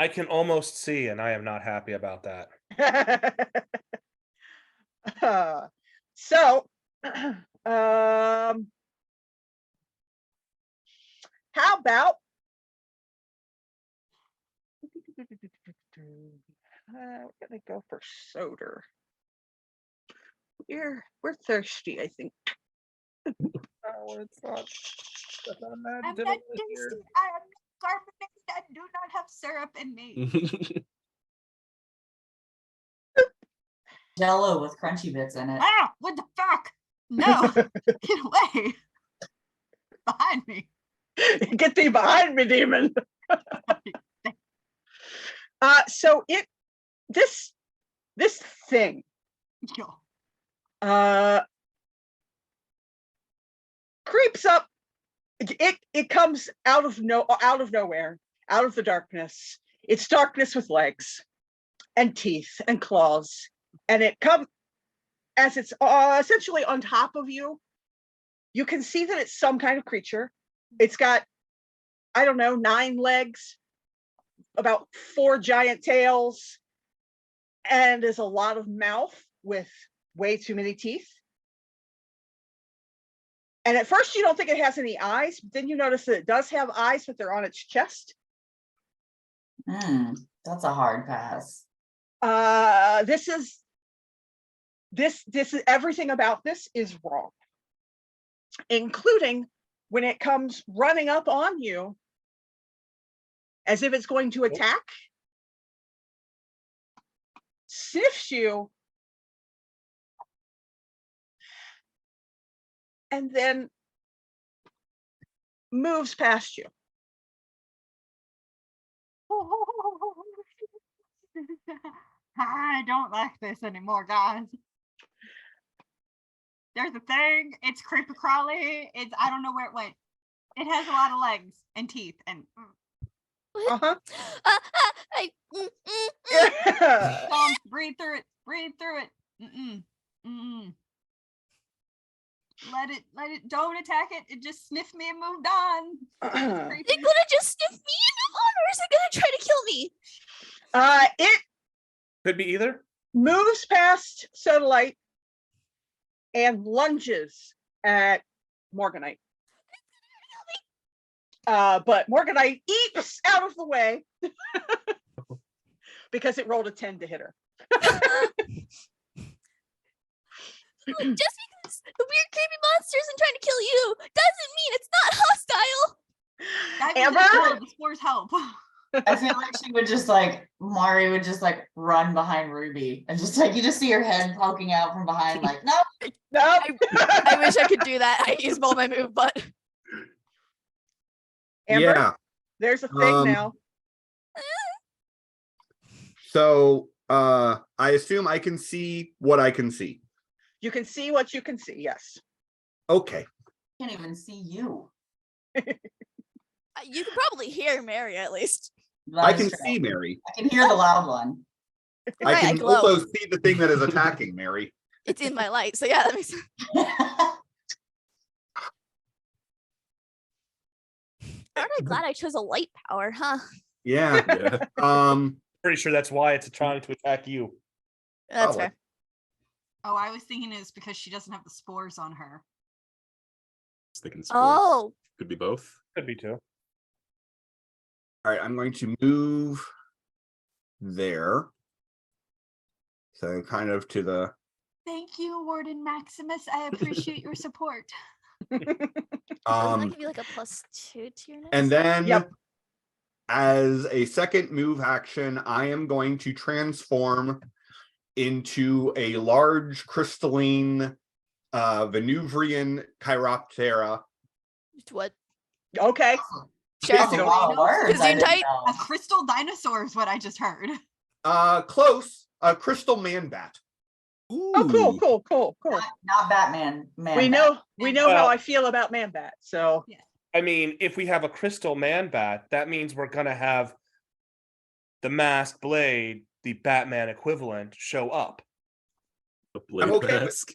I can almost see, and I am not happy about that. So, how about we're gonna go for soda. We're thirsty, I think. Oh, it's not. I'm not tasty. I am carbonated. I do not have syrup in me. Jello with crunchy bits in it. Ah, what the fuck? No, get away. Behind me. Get thee behind me, demon. So this thing Yo. creeps up. It comes out of nowhere, out of the darkness. It's darkness with legs and teeth and claws, and it comes as it's essentially on top of you. You can see that it's some kind of creature. It's got, I don't know, 9 legs, about 4 giant tails, and there's a lot of mouth with way too many teeth. And at first you don't think it has any eyes, but then you notice that it does have eyes, but they're on its chest. That's a hard pass. This is everything about this is wrong, including when it comes running up on you as if it's going to attack, sniffs you, and then moves past you. I don't like this anymore, guys. There's a thing. It's creepy crawly. It's I don't know where it went. It has a lot of legs and teeth and Uh-huh. don't breathe through it. Breathe through it. Let it. Don't attack it. It just sniffed me and moved on. It could have just sniffed me in, or is it gonna try to kill me? It Could be either. moves past Sodalite and lunges at Morganite. But Morganite eeps out of the way because it rolled a 10 to hit her. Just because the weird creepy monster isn't trying to kill you doesn't mean it's not hostile. Amber? The spores help. I feel like she would just like Mari would just like run behind Ruby and just like you just see her head poking out from behind, like no. Nope. I wish I could do that. I used all my move, but Amber, Yeah. there's a thing now. So I assume I can see what I can see. You can see what you can see, yes. Okay. Can't even see you. you can probably hear Mary at least. I That can is true. see Mary. I can hear the loud one. I Right, I can glow. also see the thing that is attacking Mary. It's in my light, so yeah, that makes sense. Aren't I glad I chose a light power, huh? Yeah. Yeah. Pretty sure that's why it's trying to attack you. That's Probably. fair. Oh, I was thinking it's because she doesn't have the spores on her. Sticking spores. Oh, Could be both. Could be too. All right, I'm going to move there. So kind of to the Thank you, Warden Maximus. I appreciate your support. doesn't that um give you like a +2 to your next? and then Yep. as a second move action, I am going to transform into a large crystalline Venuvian Chiroptera. What? Okay. Sure. That's a lot of words. I didn't Gesundheit? know. A crystal dinosaur is what I just heard. Close. A crystal man bat. Oh, cool, Ooh. cool. Not Batman. Man. We know how Well- I feel about Man-Bat, so I mean, if we have a crystal man bat, that means we're gonna have the masked blade, the Batman equivalent, show up. A blade okay with- mask.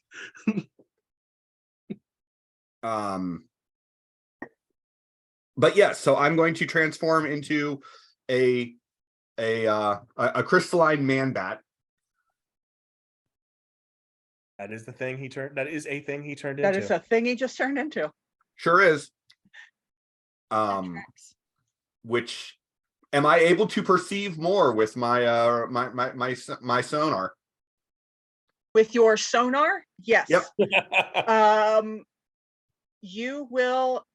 But yes, so I'm going to transform into a crystalline man bat. That is the thing he turned. That is a thing he turned that into. is a thing he just turned into. Sure is. That tracks. Which am I able to perceive more with my my sonar? With your sonar, yes. Yep. You will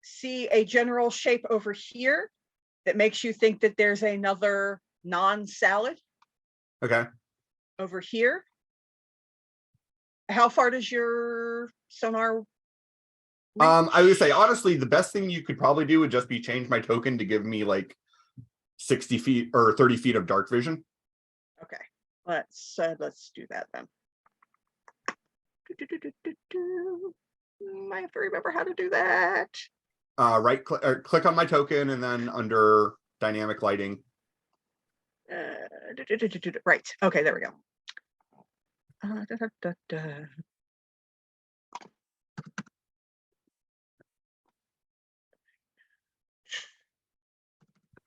see a general shape over here that makes you think that there's another non-salad Okay. over here. How far does your sonar I would say honestly, the best thing you could probably do would just be change my token to give me like 60 feet or 30 feet of dark vision. Okay, let's do that then. I have to remember how to do that. Right click on my token and then under dynamic lighting. Right. Okay, there we go.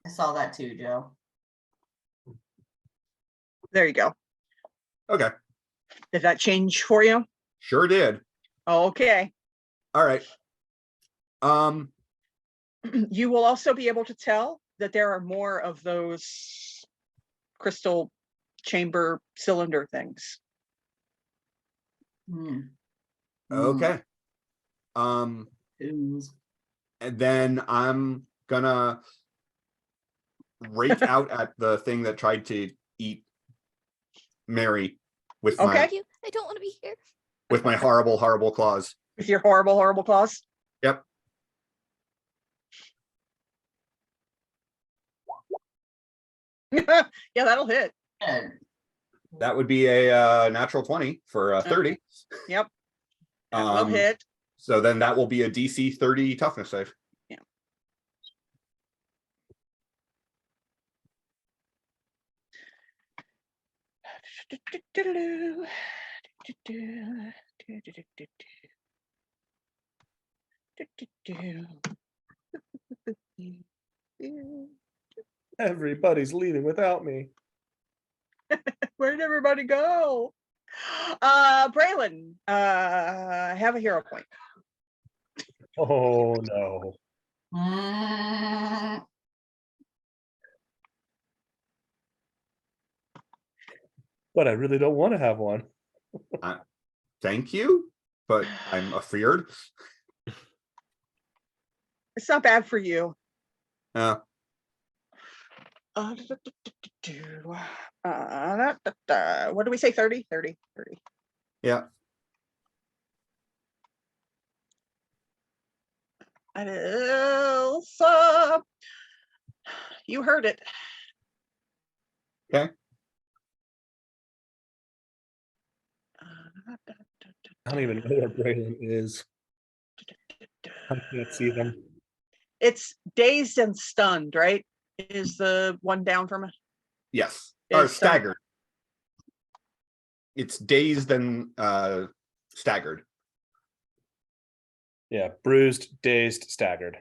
I saw that too, Joe. There you go. Okay. Did that change for you? Sure did. Okay. All right. You will also be able to tell that there are more of those crystal chamber cylinder things. Okay. Ooze. And then I'm gonna rake out at the thing that tried to eat Mary with Okay. Thank you. I don't want to be here. with my horrible, horrible claws. With your horrible, horrible claws. Yep. Yeah, that'll hit. Good. That would be a natural 20 for 30. Yep. That will hit. So then that will be a DC 30 toughness save. Yeah. Everybody's leaving without me. Where'd everybody go? Braylon, have a hero point. Oh no. Mm, But I really don't want to have one. Thank you, but I'm afeared. It's not bad for you. Uh, What do we say? 30? 30. yeah. And Elsa, you heard it. Okay. I don't even know where Braylon is. I can't see them. It's dazed and stunned, right? Is the one down from it? Yes. Or It's, staggered. It's dazed and staggered. Yeah, bruised, dazed, staggered.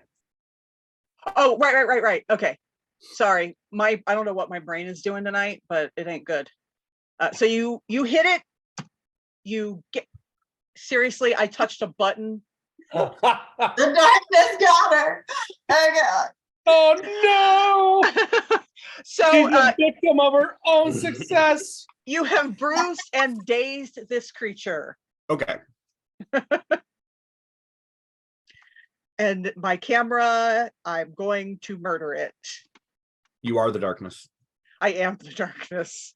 Oh, right. Okay. Sorry. I don't know what my brain is doing tonight, but it ain't good. So you hit it. You get seriously, I touched a button. the darkness got her. Oh God. Oh no! So She's a victim of her own success. you have bruised and dazed this creature. Okay. And my camera, I'm going to murder it. You are the darkness. I am the darkness.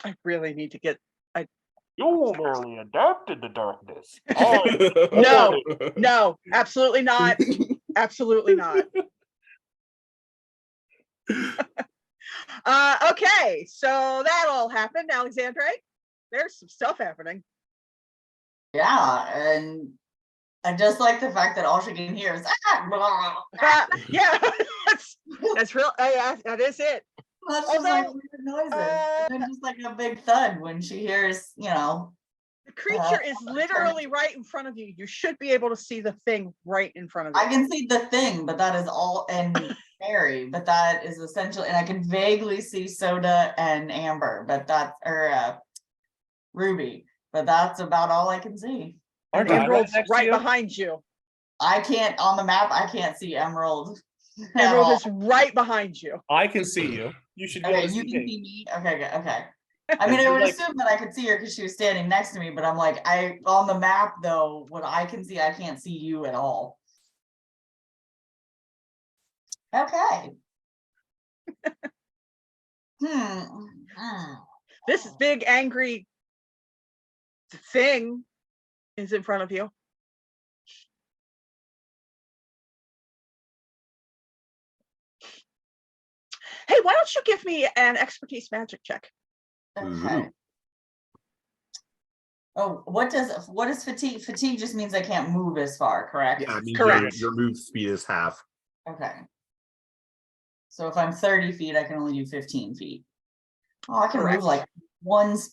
I really need to get. You merely adapted to darkness. No, absolutely not. Absolutely not. Okay, so that all happened, Alexandre. There's some stuff happening. Yeah, and I just like the fact that all she can hear is Yeah, that's real. That is it. That's just like Although, weird noises. And then just like a big thud when she hears, the creature is literally right in front of you. You should be able to see the thing right in front of you. I can see the thing, but that is all, and Mary, but that is essentially, and I can vaguely see Soda and Amber, but that's, or Ruby, but that's about all I can see. Aren't I Emerald's next to right you? behind you. I can't, on the map, I can't see Emerald. at Emerald all. is right behind you. I can see you. You should be Okay, able to you see can me. see me? Okay, good, okay. I mean, I You're would like- assume that I could see her because she was standing next to me, but I'm like, on the map though, what I can see, I can't see you at all. Okay. This big angry thing is in front of you. Hey, why don't you give me an expertise magic check? Okay. Oh, what is fatigue? Fatigue just means I can't move as far, correct? Yeah, I mean, Correct. your move speed is half. Okay. So if I'm 30 feet, I can only do 15 feet. Oh, I can Correct. move like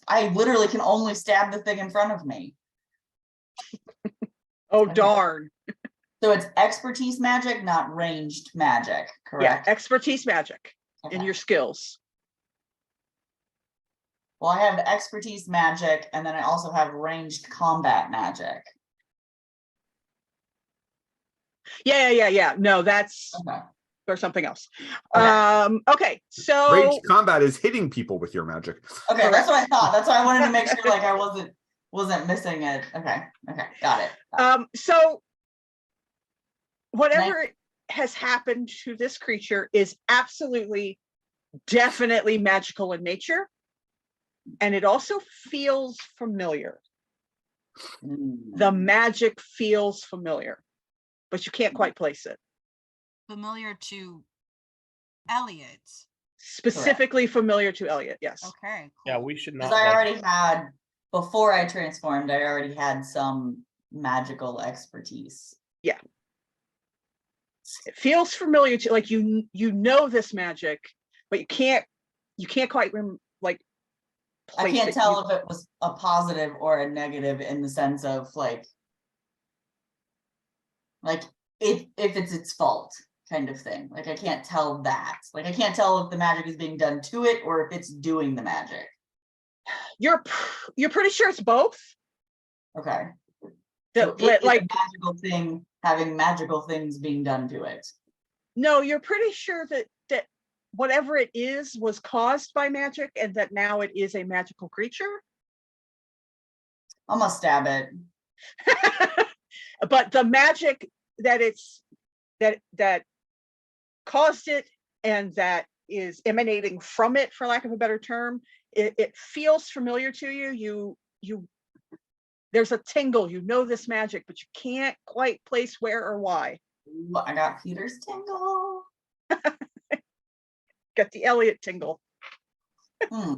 I literally can only stab the thing in front of me. Oh, Okay. darn. So it's expertise magic, not ranged magic, Yeah, correct? expertise magic in Okay. your skills. Well, I have expertise magic, and then I also have ranged combat magic. Yeah. No, that's Okay. or something else. Okay. Okay, so Ranged combat is hitting people with your magic. Okay, that's what I thought. That's why I wanted to make sure like I wasn't missing it. Okay, got it. So whatever has happened to this creature is absolutely, definitely magical in nature. and it also feels familiar. The Mm. magic feels familiar, but you can't quite place it. Familiar to Elliot. Specifically familiar to Elliot, yes. Okay. Cool. Yeah, we should not. Because I like- already had, before I transformed, I already had some magical expertise. It feels familiar to, like, you know this magic, but you can't quite I place can't it. tell if it was a positive or a negative in the sense of like if it's its fault kind of thing. Like I can't tell that. Like I can't tell if the magic is being done to it or if it's doing the magic. You're pretty sure it's both. Okay. The- So it is like, a magical thing having magical things being done to it. no, you're pretty sure that whatever it is was caused by magic, and that now it is a magical creature. I'm gonna stab it. But the magic that that caused it and that is emanating from it, for lack of a better term, it feels familiar to you. You there's a tingle. You know this magic, but you can't quite place where or why. Ooh, I got Peter's tingle. Got the Elliot tingle. Hmm.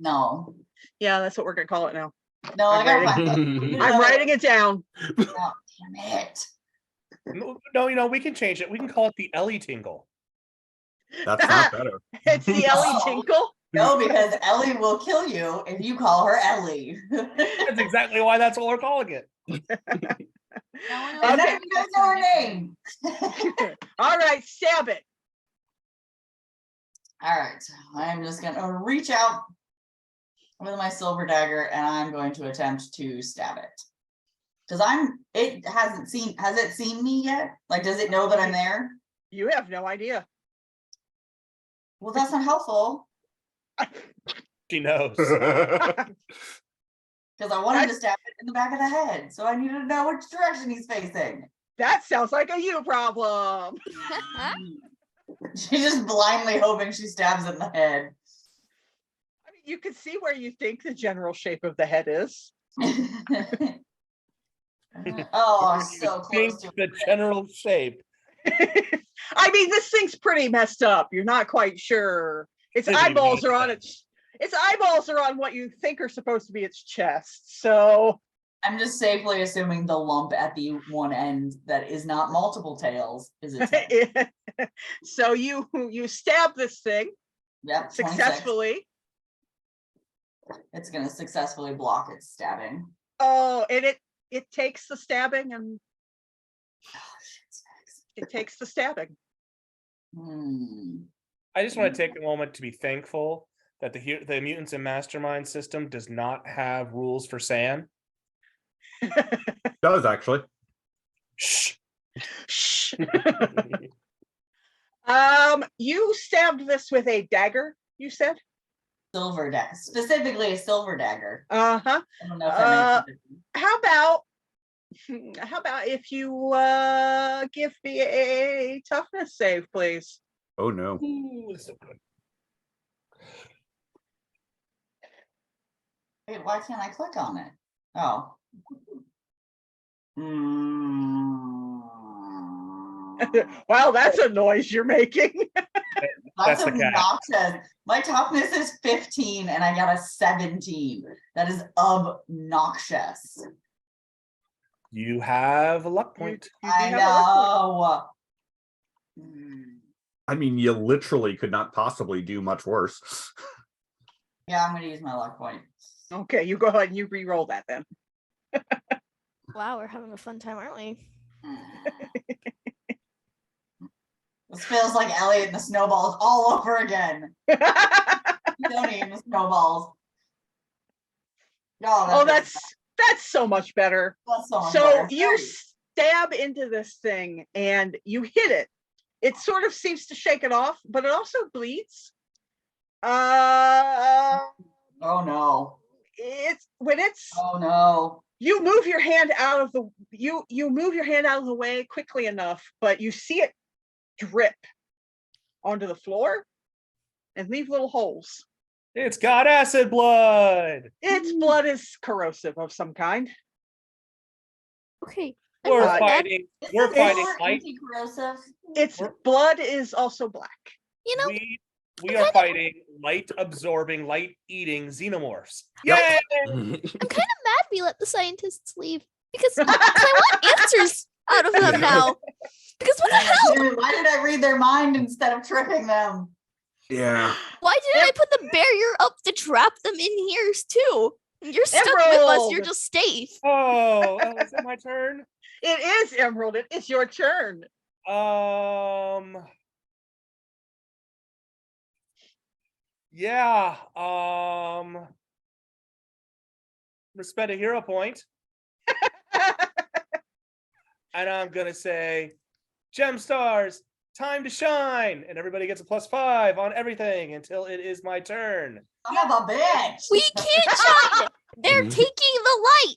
No. Yeah, that's what we're gonna call it now. No, I I'm gotta writing- find I'm writing it down. Oh, damn it. No, we can change it. We can call it the Ellie tingle. That's not better. It's the Ellie No. tinkle. No, because Ellie will kill you if you call her Ellie. That's exactly why that's what we're calling it. And Okay. none of you guys know her name. All right, stab it. All right, I'm just gonna reach out with my silver dagger and I'm going to attempt to stab it. Because has it seen me yet? Like, does it know that I'm there? You have no idea. Well, that's not helpful She knows. because I wanted to stab it in the back of the head. So I needed to know which direction he's facing. That sounds like a you problem. She's just blindly hoping she stabs it in the head. I mean, you can see where you think the general shape of the head is. Oh, You so think close to the general shape. I mean, this thing's pretty messed up. You're not quite sure. Its Doesn't even eyeballs make are on sense. its eyeballs are on what you think are supposed to be its chest. So I'm just safely assuming the lump at the one end that is not multiple tails is its head. so you stab this thing Yep, 26. successfully. It's gonna successfully block its stabbing. Oh, and it takes the stabbing, and Oh, shit smacks. it takes the stabbing. I just want to take a moment to be thankful that the Mutants and Mastermind system does not have rules for sand. Does actually. Shh. Shh. You stabbed this with a dagger, you said? Silver dagger, specifically a silver dagger. Uh-huh. I don't know if that makes a difference. How about if you give me a toughness save, please? Oh no. Ooh, that's so good. Wait, why can't I click on it? Oh. Wow, that's a noise you're making. That's That's the cat. obnoxious. My toughness is 15 and I got a 17. That is obnoxious. You have a luck You point. do I have a luck point. know. I mean, you literally could not possibly do much worse. Yeah, I'm gonna use my luck point. Okay, you go ahead and you re-roll that then. Wow, we're having a fun time, aren't we? This feels like Elliot and the snowballs all over again. Don't eat the snowballs. Oh, that's so much better. that's so much So better. you Sorry. stab into this thing and you hit it. It sort of seems to shake it off, but it also bleeds. Oh no. Oh no. You move your hand out of the way quickly enough, but you see it drip onto the floor and leave little holes. It's got acid blood. Its blood is corrosive of some kind. Okay. I'm We're not mad. fighting. Is We're this fighting more light. anti-corrosive? Its We're- blood is also black. You know, We are fighting light absorbing, light eating xenomorphs. Yep. Yay! I'm kind of mad we let the scientists leave because I want answers out of them Yeah. now. Because what the hell? Damn it, why did I read their mind instead of tripping them? Yeah. Why didn't I put the barrier up to trap them in here too? You're stuck with us. You're Emerald! just safe. Oh, is it my turn? It is Emerald. It is your turn. Yeah. Spend a hero point, and I'm gonna say, GemStars, time to shine, and everybody gets a +5 on everything until it is my turn. Son of a bitch. We can't shine. They're Mhm. taking the light.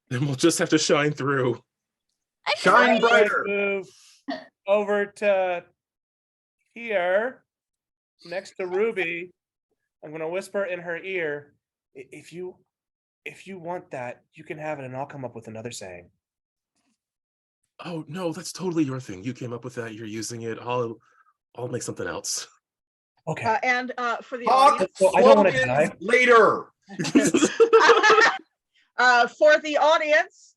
Then we'll just have to shine through. I'm Shine sorry. Let's brighter. move over to here, next to Ruby. I'm gonna whisper in her ear, if you want that, you can have it, and I'll come up with another saying. Oh no, that's totally your thing. You came up with that. You're using it. I'll make something else. Okay. And for the Talk audience, Well, I don't wanna slogans die. later. for the audience,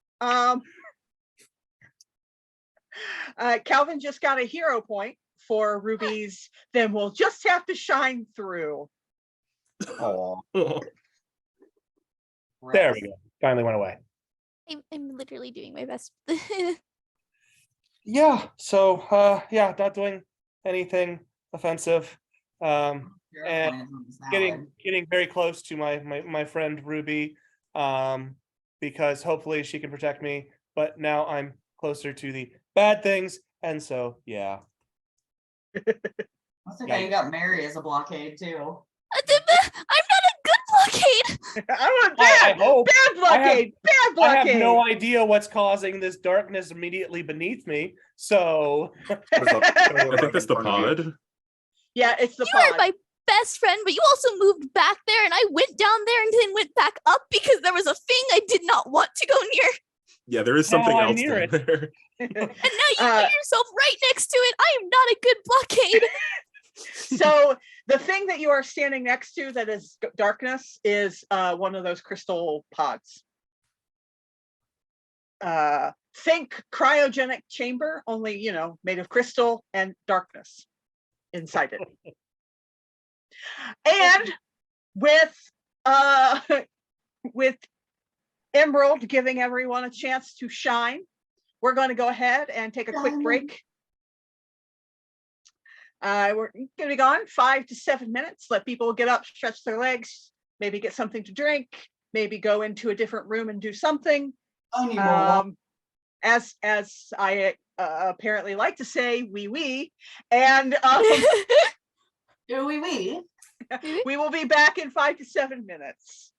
Calvin just got a hero point for Ruby's. Then we'll just have to shine through. Oh, There we go. Finally went away. I'm literally doing my best. Yeah. So yeah, not doing anything offensive. Hero And point is valid. getting very close to my friend Ruby, because hopefully she can protect me. But now I'm closer to the bad things, and so yeah. That's okay, you got Mary as a blockade too. I'm not a good blockade. I want I bad, hope. bad blockade, bad I blockade. have no idea what's causing this darkness immediately beneath me. So I think that's the pod. Yeah, it's the You are pod. my best friend, but you also moved back there, and I went down there and then went back up because there was a thing I did not want to go near. Yeah, there is Now something I'm else near down it. there. And now you put yourself right next to it. I am not a good blockade. So the thing that you are standing next to that is darkness is one of those crystal pods. Think cryogenic chamber, only made of crystal and darkness inside it. And with Emerald giving everyone a chance to shine, we're going to go ahead and take a quick break. We're going to be gone 5 to 7 minutes. Let people get up, stretch their legs, maybe get something to drink, maybe go into a different room and do something. I need more water. As I apparently like to say, wee. And Do we? we will be back in 5 to 7 minutes.